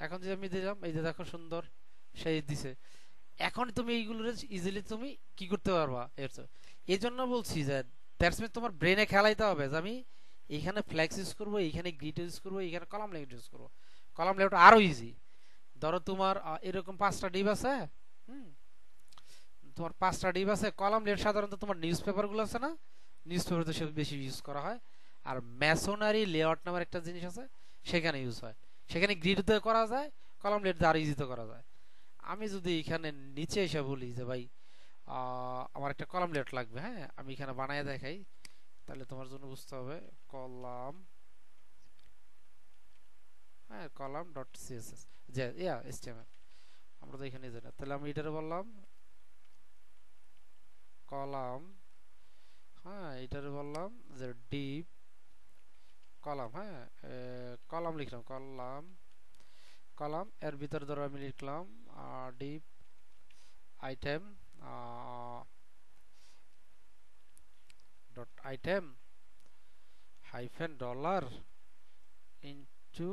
[SPEAKER 1] এখন যে আমি দিলাম এই যে দেখো সুন্দর সেই দিছে, এখন তুমি এইগুলো ইজিলি তুমি কি করতে পারবা, এই জন্য বলছি যে দ্যাটস মিন তোমার ব্রেনে খেলাইতে হবে যে আমি এইখানে ফ্ল্যাক্স ইউজ করবো, এইখানে গ্রিড ইউজ করবো, এইখানে কলাম লেআউট ইউজ করবো। কলাম লেআউট আরো ইজি, ধরো তোমার এরকম 5টা ডিভ আছে, হুম, তোমার 5টা ডিভ আছে, কলাম লেআউট সাধারণত তোমার নিউজ পেপার গুলো আছে না, নিউজ পেপার তো সব বেশি ইউজ করা হয়, আর ম্যাসোনারি লেআউট নামের একটা জিনিস আছে, সেখানে ইউজ হয়। সেখানে গ্রিড দিয়ে করা যায়, কলাম লেট দিয়ে আরো ইজিতে করা যায়। আমি যদি এখানে নিচে এসে বলি যে ভাই আমার একটা কলাম লেট লাগবে, হ্যাঁ আমি এখানে বানায় দেখাই, তাহলে তোমার জন্য বুঝতে হবে। কলাম, হ্যাঁ কলাম ডট সিএসএস, যে ইয়া এইচটিএমএল, আমরা তো এখানে জানি। তাহলে আমি এটারে বললাম কলাম, হ্যাঁ এটারে বললাম যে ডিপ কলাম, হ্যাঁ কলাম লিখলাম, কলাম কলাম এর ভিতরে ধরো আমি লিখলাম deep item dot item hyphen dollar into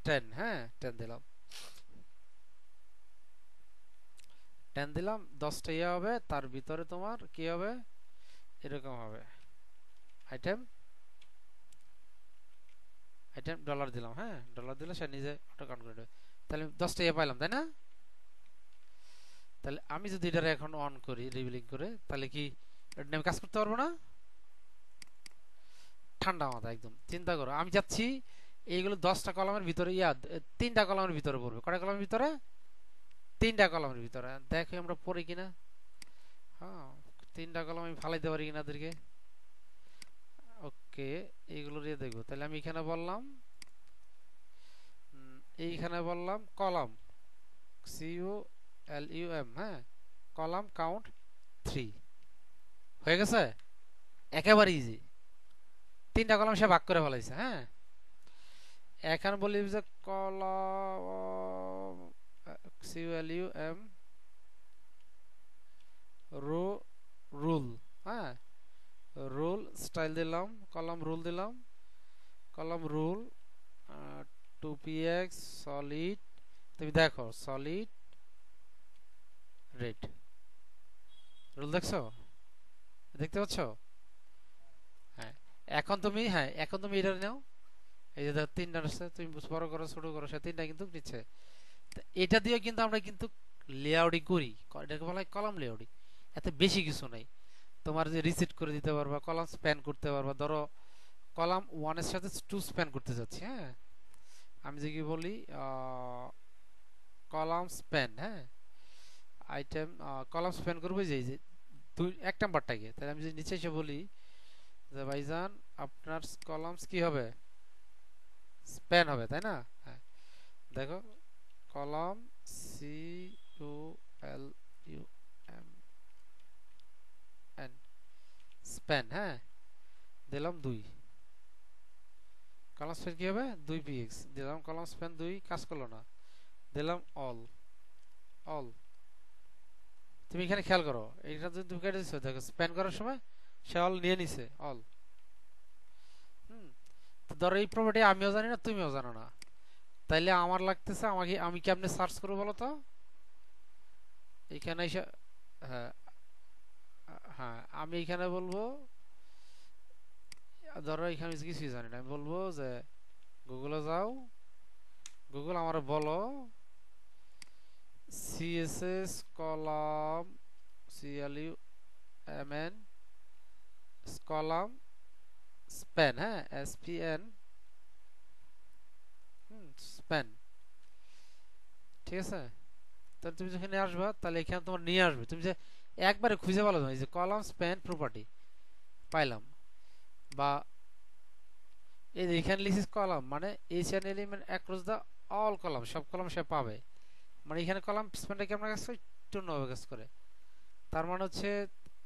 [SPEAKER 1] 10, হ্যাঁ 10 দিলাম, 10 দিলাম, 10টা ইয়ে হবে, তার ভিতরে তোমার কি হবে, এরকম হবে আইটেম, আইটেম ডলার দিলাম, হ্যাঁ ডলার দিলে সে নিজে অটো কাউন্ট করে দেবে। তাহলে 10টা ইয়ে পাইলাম, তাই না? তাহলে আমি যদি এটা এখন অন করি রিবিলিং করে, তাহলে কি এটা নিয়ে আমি কাজ করতে পারবো না? ঠান্ডা মাথা একদম চিন্তা করো, আমি যাচ্ছি এইগুলো 10টা কলামের ভিতরে, 3টা কলামের ভিতরে পড়বে। কয়টা কলামের ভিতরে? 3টা কলামের ভিতরে। দেখো আমরা পড়ি কিনা, হ্যাঁ 3টা কলাম আমি ফালাইতে পারি কিনা ওদেরকে। ওকে, এইগুলো দিয়ে দেখবো। তাহলে আমি এখানে বললাম এইখানে বললাম কলাম CULUM, হ্যাঁ কলাম কাউন্ট 3, হয়ে গেছে, একেবারে ইজি। 3টা কলাম সে ভাগ করে ফেলাইছে, হ্যাঁ। এখন বলি যে কলাম CULUM রো রুল, হ্যাঁ রুল স্টাইল দিলাম, কলাম রুল দিলাম, কলাম রুল 2px সলিড, তুমি দেখো সলিড রেড রুল, দেখছো, দেখতে পাচ্ছ? হ্যাঁ এখন তুমি, হ্যাঁ এখন তুমি এটা নাও, এই যে দেখো 3টা আসছে, তুমি বড় করো ছোট করো, সে 3টা কিন্তু নিচ্ছে। এটা দিয়ে কিন্তু আমরা কিন্তু লেআউটিং করি, এটাকে বলা হয় কলাম লেআউটিং। এত বেশি কিছু নাই, তোমার যে রিসেট করে দিতে পারবা, কলাম স্প্যান করতে পারবা। ধরো কলাম 1 এর সাথে 2 স্প্যান করতে যাচ্ছি, হ্যাঁ আমি যে কি বলি কলাম স্প্যান, হ্যাঁ আইটেম কলাম স্প্যান করবো যে এই যে 1 নাম্বারটাকে। তাহলে আমি যদি নিচে এসে বলি যে ভাইজান আপনার কলামস কি হবে, স্প্যান হবে, তাই না? হ্যাঁ দেখো কলাম CULUM স্প্যান, হ্যাঁ দিলাম 2, কলাম স্প্যান কি হবে 2px দিলাম, কলাম স্প্যান 2 কাজ করলো না, দিলাম অল, অল। তুমি এখানে খেয়াল করো, এইটা যদি তুমি কেটে দিচ্ছ, দেখো স্প্যান করার সময় সে অল নিয়ে নিছে, অল। তো ধরো এই প্রপার্টি আমিও জানি না, তুমিও জানো না, তাইলে আমার লাগতেছে আমাকে, আমি কেমনে সার্চ করবো বলো তো? এখানে এসে, হ্যাঁ হ্যাঁ আমি এখানে বলবো, ধরো এখানে কিছুই জানি না, আমি বলবো যে গুগলে যাও, গুগল আমার বলো CSS column CLUMN column span, হ্যাঁ SPN স্প্যান, ঠিক আছে? তাহলে তুমি যেখানে আসবা, তাহলে এখানে তোমার নিয়ে আসবে, তুমি যে একবারে খুঁজে পালো যে কলাম স্প্যান প্রপার্টি পাইলাম, বা এই যে এখানে লিখছিস কলাম মানে এইচ এন এলিমেন্ট অ্যাক্রস দা অল কলাম, সব কলাম সে পাবে। মানে এখানে কলাম স্প্যানটা কেমন কাজ করে, একটু অন্যভাবে কাজ করে। তার মানে হচ্ছে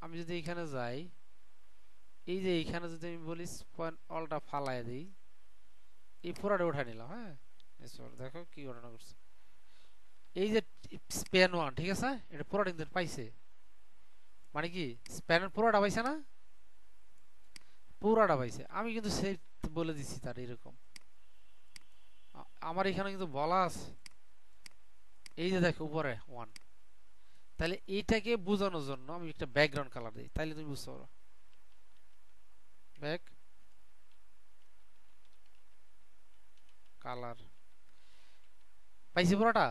[SPEAKER 1] আমি যদি এখানে যাই, এই যে এইখানে যদি আমি বলি স্প্যান অলটা ফালাই দিই, এই পুরাটা উঠা নিলাম, হ্যাঁ দেখো কি ঘটনা করছে। এই যে স্প্যান 1, ঠিক আছে, এটা পুরাটা কিন্তু পাইছে, মানে কি স্প্যানের পুরাটা পাইছে না, পুরাটা পাইছে। আমি কিন্তু সেই বলে দিছি তার এরকম, আমার এখানে কিন্তু বলা আছে, এই যে দেখো উপরে 1। তাহলে এইটাকে বোঝানোর জন্য আমি একটা ব্যাকগ্রাউন্ড কালার দিই, তাহলে তুমি বুঝতে পারো। ব্যাক কালার পাইছি পুরোটা।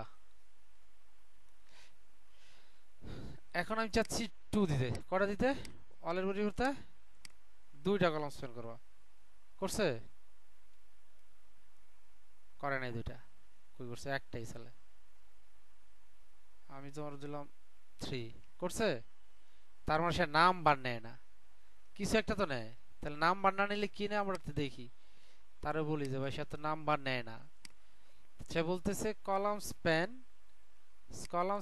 [SPEAKER 1] এখন আমি চাচ্ছি 2 দিতে, কটা দিতে, অলের পরিবর্তে 2টা কলাম স্পেন করবা, করছে? করে নাই দুইটা, কই করছে একটাই ছেলে। আমি তোমার দিলাম 3 করছে, তার মানে সে নাম বার নেয় না, কিছু একটা তো নেয়। তাহলে নাম বার না নিলে কি নেয় আমরা একটু দেখি, তারে বলি যে ভাই সে তো নাম বার নেয় না। সে বলতেছে কলাম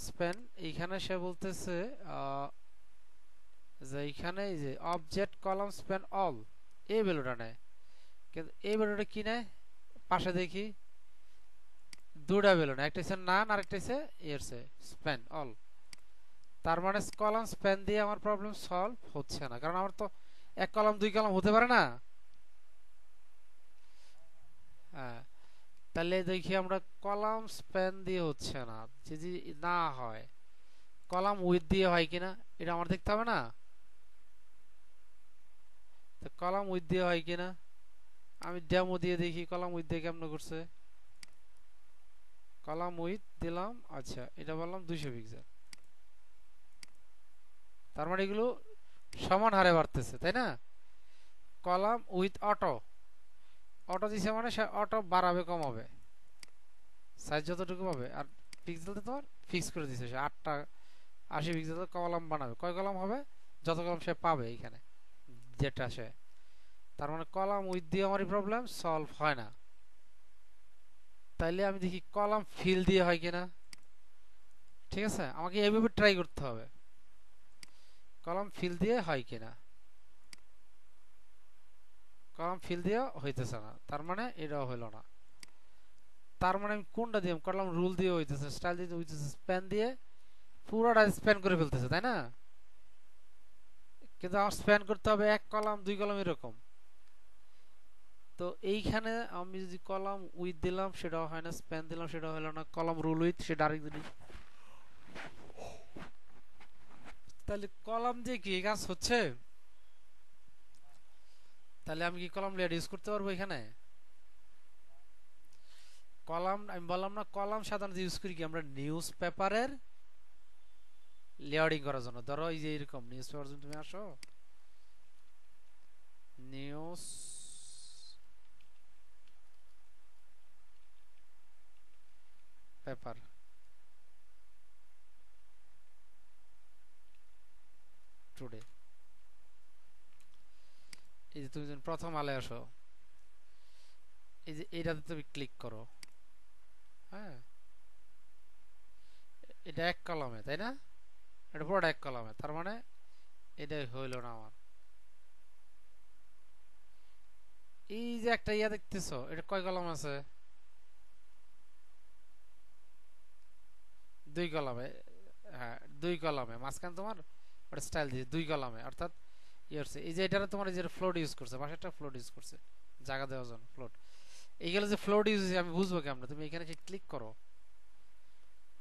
[SPEAKER 1] স্প্যান এইখানে সে বলতেছে যে এইখানে এই যে অবজেক্ট কলাম স্প্যান অল এই ভ্যালুটা নেয়, কিন্তু এই ভ্যালুটা কি নেয় পাশে দেখি, দুটা ভ্যালু নেয়, একটা হচ্ছে নান আর একটা হচ্ছে এরছে স্প্যান অল। তার মানে কলাম স্প্যান দিয়ে আমার প্রবলেম সলভ হচ্ছে না, কারণ আমার তো এক কলাম দুই কলাম হতে পারে না। হ্যাঁ, তাহলে দেখি আমরা কলাম স্প্যান দিয়ে হচ্ছে না, যদি না হয় কলাম উইথ দিয়ে হয় কিনা এটা আমার দেখতে হবে না। তো কলাম উইথ দিয়ে হয় কিনা আমি ডেমো দিয়ে দেখি কলাম উইথ দিয়ে কেমন করছে। কলাম উইথ দিলাম, আচ্ছা এটা বললাম 200 পিক্সেল, তার মানে এগুলো সমান হারে বাড়তেছে তাই না। কলাম উইথ অটো, অটো দিছে মানে সে অটো বাড়াবে কমাবে, সাইজ যতটুকু পাবে। আর পিক্সেল তো তোমার ফিক্স করে দিছে, সে 8টা 80 পিক্সেল কলাম বানাবে, কয় কলাম হবে যত কলাম সে পাবে এইখানে যেটা সে। তার মানে কলাম উইথ দিয়ে আমারই প্রবলেম সলভ হয় না। তাইলে আমি দেখি কলাম ফিল দিয়ে হয় কিনা। ঠিক আছে, আমাকে এইভাবে ট্রাই করতে হবে কলাম ফিল দিয়ে হয় কিনা। কলাম ফিল দিয়ে হইতেছে না, তার মানে এটাও হইল না। তার মানে আমি কোনটা দিয়ে করলাম, রুল দিয়ে হইতেছে, স্টাইল দিয়ে হইতেছে, স্প্যান দিয়ে পুরোটা স্প্যান করে ফেলতেছে তাই না। কিন্তু আমার স্প্যান করতে হবে এক কলাম দুই কলাম এরকম। তো এইখানে আমি যদি কলাম উইথ দিলাম সেটাও হয় না, স্প্যান দিলাম সেটাও হলো না, কলাম রুল উইথ সেটা আরেক জিনিস। তাহলে কলাম দিয়ে কি কাজ হচ্ছে, তাহলে আমি কি কলাম লেয়ার ইউজ করতে পারবো এখানে। কলাম আমি বললাম না, কলাম সাধারণত ইউজ করি কি আমরা নিউজ পেপারের লেয়ারিং করার জন্য। ধরো এই যে এরকম নিউজ পেপার যদি তুমি আসো, নিউজ পেপার টুডে, এই যে তুমি যখন প্রথম আলে আসো, এই যে এইটাতে তুমি ক্লিক করো, হ্যাঁ এটা এক কলামে তাই না, এটা পুরোটা এক কলামে, তার মানে এটা হইল না আমার। এই যে একটা ইয়া দেখতেছো এটা কয় কলাম আছে, দুই কলামে। হ্যাঁ দুই কলামে মাঝখানে তোমার ওটা স্টাইল দিয়েছে দুই কলামে, অর্থাৎ ইয়ে এই যে এটা তোমার এই যে ফ্লোট ইউজ করছে, পাশেরটা ফ্লোট ইউজ করছে জায়গা দেওয়ার জন্য ফ্লোট। এইগুলো যে ফ্লোট ইউজ আমি বুঝবো কেমন, তুমি এখানে ক্লিক করো,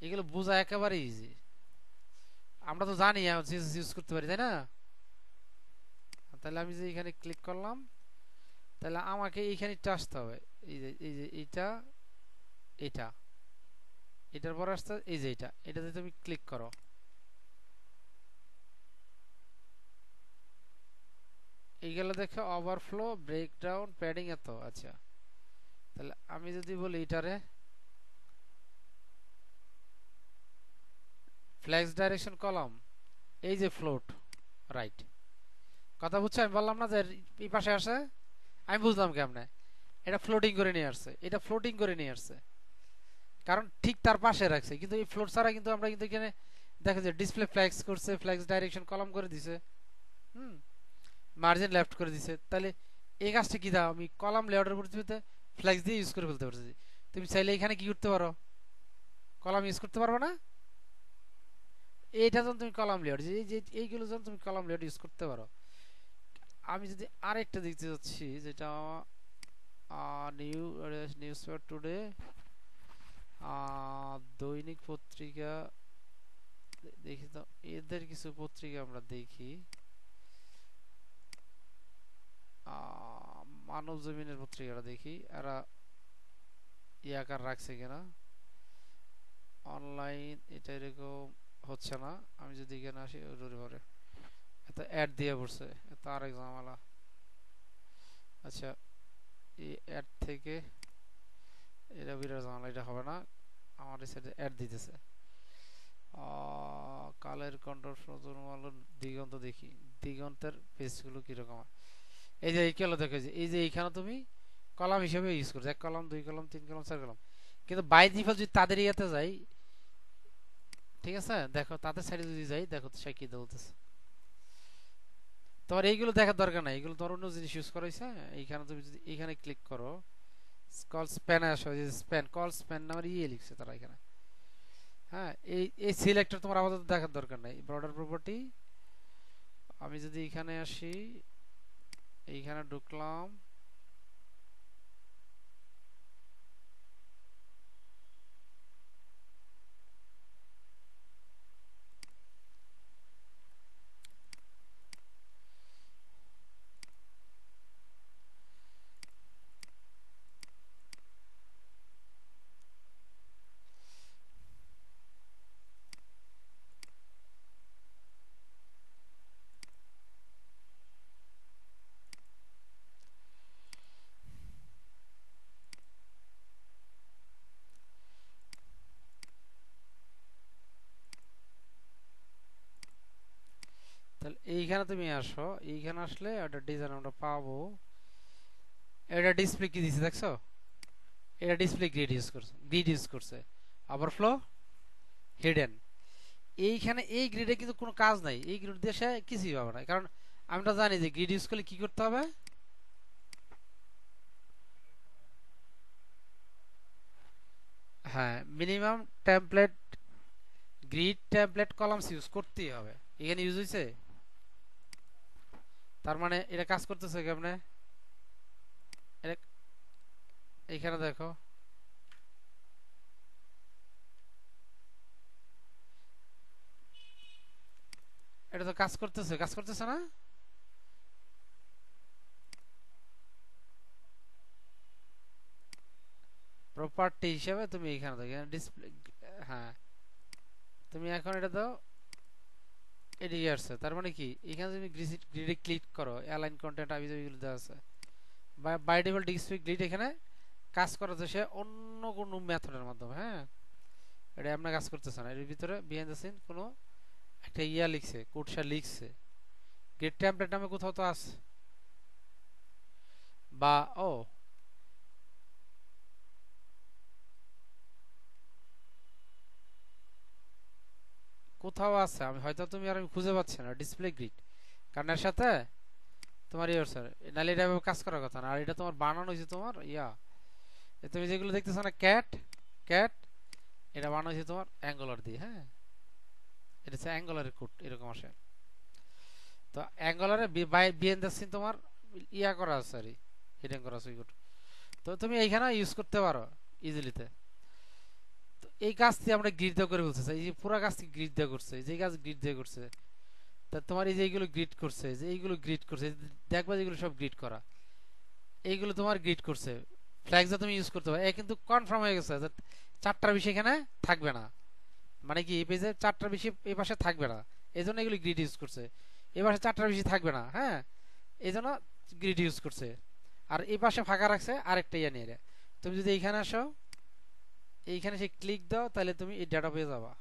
[SPEAKER 1] এগুলো বোঝা একেবারে ইজি। আমরা তো জানি ইউজ করতে পারি তাই না। তাহলে আমি যে এখানে ক্লিক করলাম, তাহলে আমাকে এইখানে আসতে হবে, এই যে এইটা এটা এটার পর আসতে এই যে এটাতে তুমি ক্লিক করো, এইগুলো দেখে ওভারফ্লো ব্রেকডাউন প্যাডিং এত। আচ্ছা তাহলে আমি যদি বলি এটারে ফ্লেক্স ডাইরেকশন কলাম, এই যে ফ্লোট রাইট, কথা বুঝছো আমি বললাম না যে এই পাশে আসে, আমি বুঝলাম কেমনে এটা ফ্লোটিং করে নিয়ে আসছে, এটা ফ্লোটিং করে নিয়ে আসছে কারণ ঠিক তার পাশে রাখছে, কিন্তু এই ফ্লোট ছাড়া কিন্তু আমরা কিন্তু এখানে দেখা যায় ডিসপ্লে ফ্লেক্স করছে, ফ্লেক্স ডাইরেকশন কলাম করে দিছে, হুম মার্জিন লেফট করে দিছে। তাহলে এই কাজটা কি দাও আমি কলাম লেআউটের পরিস্থিতিতে ফ্লেক্স দিয়ে ইউজ করে ফেলতে পারছি। তুমি চাইলে এখানে কি করতে পারো, কলাম ইউজ করতে পারবে না, এইটা যখন তুমি কলাম লেআউট এই যে এইগুলো যখন তুমি কলাম লেআউট ইউজ করতে পারো। আমি যদি আরেকটা দেখতে যাচ্ছি যেটা নিউজ পেপার টুডে, দৈনিক পত্রিকা দেখি তো, এদের কিছু পত্রিকা আমরা দেখি, মানব জমিনের পত্রিকাটা দেখি এরা ইয়াকার রাখছে কিনা অনলাইন, এটা এরকম হচ্ছে না। আমি যদি এখানে আসি পরে এত অ্যাড দিয়ে পড়ছে, এত আরেক ঝামেলা। আচ্ছা এই অ্যাড থেকে এটা বিরাট ঝামেলা, এটা হবে না। আমার এই সাইডে অ্যাড দিতেছে। কালের কন্ট্রোল আলো দিগন্ত দেখি, দিগন্তের পেজগুলো কিরকম। এই যে এই কেলো দেখো, এই যে এইখানে তুমি কলাম হিসেবে ইউজ করছো, 1 কলাম 2 কলাম 3 কলাম 4 কলাম, কিন্তু বাই ডিফল্ট যদি তাদের ইয়েতে যাই, ঠিক আছে, দেখো তাদের সাইডে যদি যাই, দেখো তো সে কি বলতেছে। তোমার এইগুলো দেখার দরকার নাই, এগুলো তোমার অন্য জিনিস ইউজ করা হয়েছে। এইখানে তুমি যদি এইখানে ক্লিক করো, কল স্প্যানে আসো, যে স্প্যান কল স্প্যান নামের লিখছে তারা এখানে। হ্যাঁ, এই এই সিলেক্টর তোমার আপাতত দেখার দরকার নাই। বর্ডার প্রপার্টি, আমি যদি এখানে আসি, এইখানে ঢুকলাম, তাহলে এইখানে তুমি আসো, এইখানে আসলে একটা ডিজাইন আমরা পাবো। এটা ডিসপ্লে কি দিছে দেখছো, এটা ডিসপ্লে গ্রিড ইউজ করছে, ওভারফ্লো, হিডেন। এইখানে এই গ্রিডে কিন্তু কোনো কাজ নাই, এই গ্রিড দিয়ে সে কিছুই পাবে না, কারণ আমরা জানি যে গ্রিড ইউজ করলে কি করতে হবে। হ্যাঁ, minimum template, grid template columns use করতেই হবে। এখানে ইউজ হয়েছে, তার মানে এটা কাজ করতেছে কেমনে, এটা এইখানে দেখো, এটা তো কাজ করতেছে না। প্রপার্টি হিসেবে তুমি এইখানে দেখো, এখানে ডিসপ্লে, হ্যাঁ, তুমি এখন এটা দাও, এদিকে আসছে, তার মানে কি এখানে তুমি গ্রিডে ক্লিক করো, অ্যালাইন কন্টেন্ট আবি যাবিগুলো দেওয়া আছে, বাই ডিফল্ট ডিসপ্লে গ্রিড এখানে কাজ করাতে সে অন্য কোনো মেথডের মাধ্যমে। হ্যাঁ, এটা আপনার কাজ করতেছে না, এর ভিতরে বিহাইন্ড দ্য সিন কোনো একটা লিখছে, কোডটা লিখছে, গ্রিড টেমপ্লেট নামে কোথাও তো আছে, বা ও কোথাও আছে, আমি হয়তো তুমি আর আমি খুঁজে পাচ্ছি না ডিসপ্লে গ্রিড, কারণ এর সাথে তোমার ইয়ে স্যার, নাহলে এটা এভাবে কাজ করার কথা না। আর এটা তোমার বানানো হয়েছে তোমার তুমি যেগুলো দেখতেছো না, ক্যাট ক্যাট, এটা বানানো হয়েছে তোমার অ্যাঙ্গুলার দিয়ে। হ্যাঁ, এটা হচ্ছে অ্যাঙ্গুলারের কোড, এরকম আসে। তো অ্যাঙ্গুলারে বিএন দেখছেন তোমার করা আছে আর হিডেন করা আছে কোড। তো তুমি এইখানে ইউজ করতে পারো ইজিলিতে। তো এই কাজটি আমরা গ্রিড দিয়ে করে বলতে চাই, এই যে পুরো কাজটি গ্রিড দিয়ে করছে, এই যে কাজ গ্রিড দিয়ে করছে। তা তোমার এই যে এইগুলো গ্রিড করছে, যে এইগুলো গ্রিড করছে, দেখবা যেগুলো সব গ্রিড করা, এইগুলো তোমার গ্রিড করছে। ফ্ল্যাগ যা তুমি ইউজ করতে পারো, এ কিন্তু কনফার্ম হয়ে গেছে যে 4টার বেশি এখানে থাকবে না, মানে কি এই পেজে 4টার বেশি এই পাশে থাকবে না, এই জন্য এগুলো গ্রিড ইউজ করছে। এই পাশে 4টার বেশি থাকবে না, হ্যাঁ, এই জন্য গ্রিড ইউজ করছে। আর এই পাশে ফাঁকা রাখছে আরেকটা নিয়ে। তুমি যদি এইখানে আসো, এইখানে সে ক্লিক দাও, তাহলে তুমি এই ডাটা পেয়ে যাবা,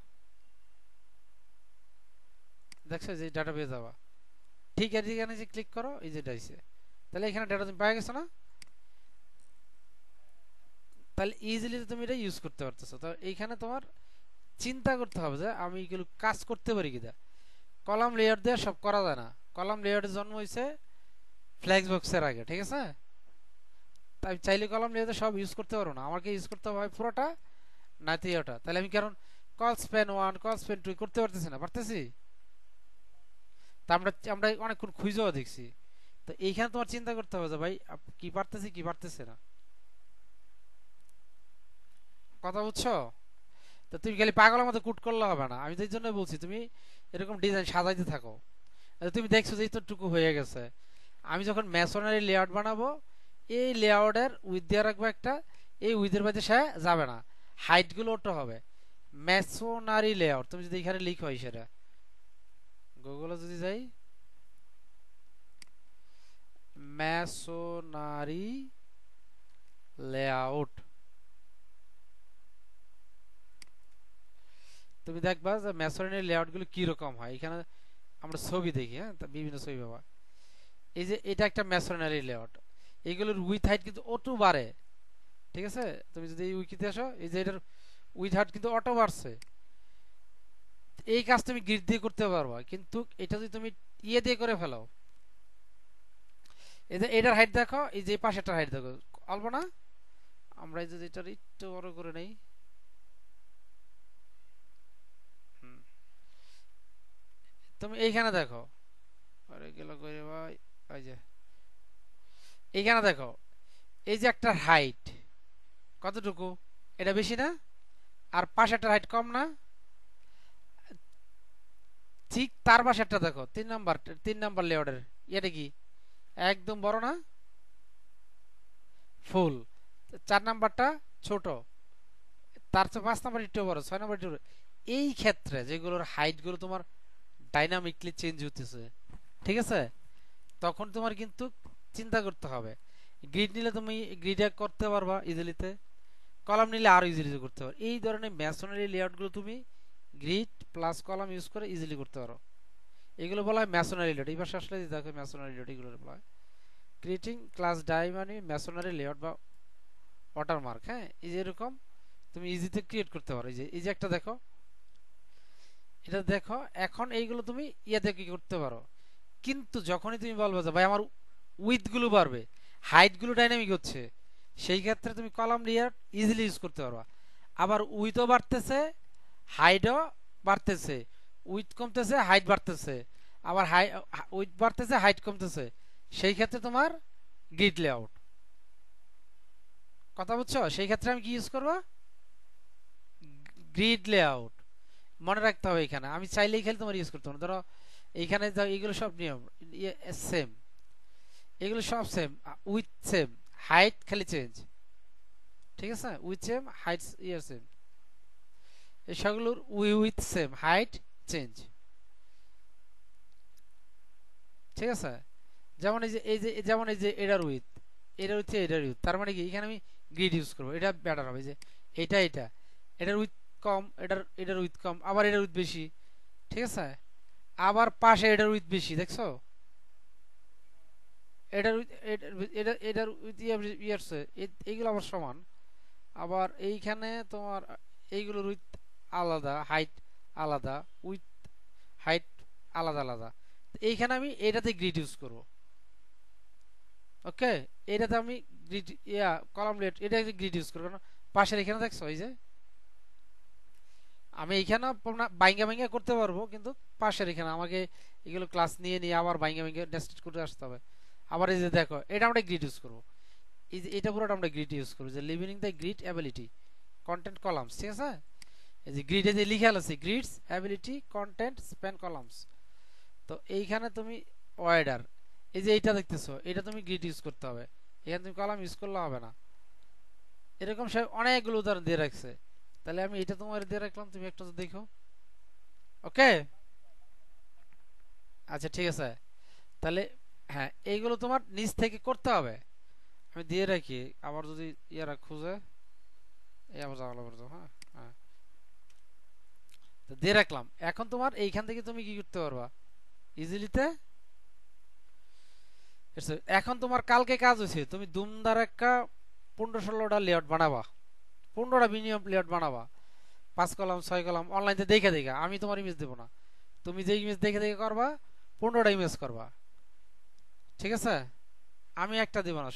[SPEAKER 1] দেখছো যে ডাটা পেয়ে যাবা। ঠিক আছে, এখানে যে ক্লিক করো, এই যে ডাইছে, তাহলে এখানে ডাটা তুমি পেয়ে গেছো না। তাহলে ইজিলি তুমি এটা ইউজ করতে পারতেছো। তো এইখানে তোমার চিন্তা করতে হবে যে আমি এগুলো কাজ করতে পারি কিনা। কলাম লেয়ার দিয়ে সব করা যায় না, কলাম লেয়ারের জন্ম হয়েছে ফ্লেক্স বক্সের আগে, ঠিক আছে। তাই চাইলে কলাম লেয়ারে সব ইউজ করতে পারো না, আমাকে ইউজ করতে হবে পুরোটা নাইতে ওটা। তাহলে আমি কারণ কল স্প্যান 1 কল স্প্যান 2 করতে পারতেছি না, পারতেছি। তা আমরা আমরা অনেকক্ষণ খুঁজেও দেখছি। তো এইখানে তোমার চিন্তা করতে হবে যে ভাই কি পারতেছি কি পারতেছে না, কথা বুঝছো। তো তুমি খালি পাগলের মতো কুট করলে হবে না, আমি তো এই জন্য বলছি তুমি এরকম ডিজাইন সাজাইতে থাকো। তুমি দেখছো যে এইটুকু হয়ে গেছে, আমি যখন মেসনারি লেআউট বানাবো, এই লেআউটের উইথ দিয়ে রাখবো একটা, এই উইথের মধ্যে সে যাবে না, হাইট গুলো ওটা হবে মেসনারি লেআউট। তুমি যদি এখানে লিখো সেটা গুগলে যদি যাই, মেসনারি লেআউট, তুমি দেখবা যে ম্যাসোনারি লেআউট গুলো কি রকম হয়। এখানে আমরা ছবি দেখি, হ্যাঁ, বিভিন্ন ছবি পাবা। এই যে এটা একটা ম্যাসোনারি লেআউট, এগুলোর উইথ হাইট কিন্তু অটো বাড়ে, ঠিক আছে। তুমি যদি এই উইকিতে আসো, এই যে এটার উইথ হাইট কিন্তু অটো বাড়ছে। এই কাজ তুমি গ্রিড দিয়ে করতে পারবা, কিন্তু এটা যদি তুমি ইয়ে দিয়ে করে ফেলো, এই যে এটার হাইট দেখো, এই যে পাশেরটার হাইট দেখো, অল্প না? আমরা এই যে এটার একটু বড় করে নেই, তুমি এইখানে দেখো, আরে গেল কই রে ভাই, ওই যে এইখানে দেখো, এই যে একটা হাইট কতটুকু, এটা বেশি না? আর পাশেরটার হাইট কম না? ঠিক তার পাশেরটা দেখো, 3 নাম্বার, 3 নাম্বার লেয়ারের, এটা কি একদম বড় না? ফুল। 4 নাম্বারটা ছোট, তার চেয়ে 5 নাম্বার একটু বড়, 6 নাম্বার একটু বড়। এই ক্ষেত্রে যেগুলোর হাইট গুলো তোমার ডাইনামিকলি চেঞ্জ হতেছে, ঠিক আছে, তখন তোমার কিন্তু চিন্তা করতে হবে। গ্রিড নিলে তুমি গ্রিডে করতে পারবা ইজিলিতে, কলাম নিলে আরো ইজিলি করতে পারো। এই ধরনের ম্যাসোনারি লেআউট গুলো তুমি গ্রিড প্লাস কলাম ইউজ করে ইজিলি করতে পারো। এগুলো বলা হয় ম্যাসোনারি লেআউট। এই পাশে আসলে দেখো ম্যাসোনারি লেআউট, এগুলো বলা হয় ক্রিয়েটিং ক্লাস ডাই মানে ম্যাসোনারি লেআউট বা ওয়াটারমার্ক। হ্যাঁ, এই যে এরকম তুমি ইজিতে ক্রিয়েট করতে পারো। এই যে একটা দেখো, এটা দেখো, এখন এইগুলো তুমি ইয়ে কি করতে পারো। কিন্তু যখনই তুমি বলবে যে ভাই আমার উইথ গুলো বাড়বে, হাইট গুলো ডাইনামিক হচ্ছে, সেই ক্ষেত্রে তুমি কলাম লেয়ার ইজিলি ইউজ করতে পারবা। আবার উইথও বাড়তেছে, হাইটও বাড়তেছে, উইথ কমতেছে, হাইট বাড়তেছে, আবার উইথ বাড়তেছে, হাইট কমতেছে, সেই ক্ষেত্রে তোমার গ্রিড লেআউট। কথা বুঝছো? সেই ক্ষেত্রে আমি কি ইউজ করবো? Grid layout. মনে রাখতে হবে, এখানে আমি চাইলেই খালি তোমার ইউজ করতে পারবো। ধরো এইখানে এগুলো সব নিয়ম সেম, এগুলো সব সেম, উইথ সেম, হাইট খালি চেঞ্জ, ঠিক আছে, with same height year same, এই সবগুলোর উইথ সেম হাইট চেঞ্জ, ঠিক আছে। যেমন যেমন এই যে এটার উইথ, এটার উইথ, তার মানে কি এখানে আমি গ্রিড ইউজ করবো, এটা বেটার হবে। যে এটা এটার উইথ কম, এটার উইথ কম, আবার এটার উইথ বেশি, ঠিক আছে, আবার পাশে এটার উইথ বেশি, দেখছো, এটার উইথ এটার উইথ ইয়ারছে, এইগুলো আবার সমান। আবার এইখানে তোমার এইগুলোর উইথ আলাদা, হাইট আলাদা, উইথ হাইট আলাদা আলাদা। এইখানে আমি এটাতে গ্রিড ইউজ করব। ওকে, এটাতে আমি গ্রিড কলাম লেট এটা গ্রিড ইউজ করব, কারণ পাশের এখানে দেখছো, এই যে আমি এইখানে বাইঙ্গা বাইঙ্গা করতে পারবো, কিন্তু পাশের এখানে আমাকে এগুলো ক্লাস নিয়ে নিয়ে আবার বাইঙ্গা বাইঙ্গা নেস্টেড করে আসতে হবে। আবার এই যে দেখো, এটা আমরা গ্রিড ইউজ করবো, এই যে এটা পুরোটা আমরা গ্রিড ইউজ করবো, যে living the grid ability content columns, ঠিক আছে। এই যে গ্রিডে যে লিখে আছে greets ability content span columns, তো এইখানে তুমি ওয়াইডার, এই যে এইটা দেখতেছো, এটা তুমি গ্রিড ইউজ করতে হবে, এখানে তুমি কলাম ইউজ করলে হবে না। এরকম সব অনেকগুলো উদাহরণ দিয়ে রাখছে, তাহলে আমি এটা তোমার দিয়ে রাখলাম, তুমি একটা দেখো। ওকে, আচ্ছা ঠিক আছে, তাহলে হ্যাঁ এইগুলো তোমার নিজ থেকে করতে হবে। আমি দিয়ে রাখি, আবার যদি ইয়ারা খুঁজে এই আবার যাওয়া লাগবে। হ্যাঁ হ্যাঁ, তো দিয়ে রাখলাম। এখন তোমার এইখান থেকে তুমি কি করতে পারবা ইজিলিতে। এখন তোমার কালকে কাজ হয়েছে, তুমি দুমদার একটা 15-16টা লেআউট বানাবা, 15টা মিনিমাম লেআউট বানাবা, 5 কলাম 6 কলাম অনলাইনে দেখে দেখে। আমি তোমার ইমেজ দেবো না, তুমি যে ইমেজ দেখে দেখে করবা, 15টা ইমেজ করবা, ঠিক আছে। আমি একটা দেবো না,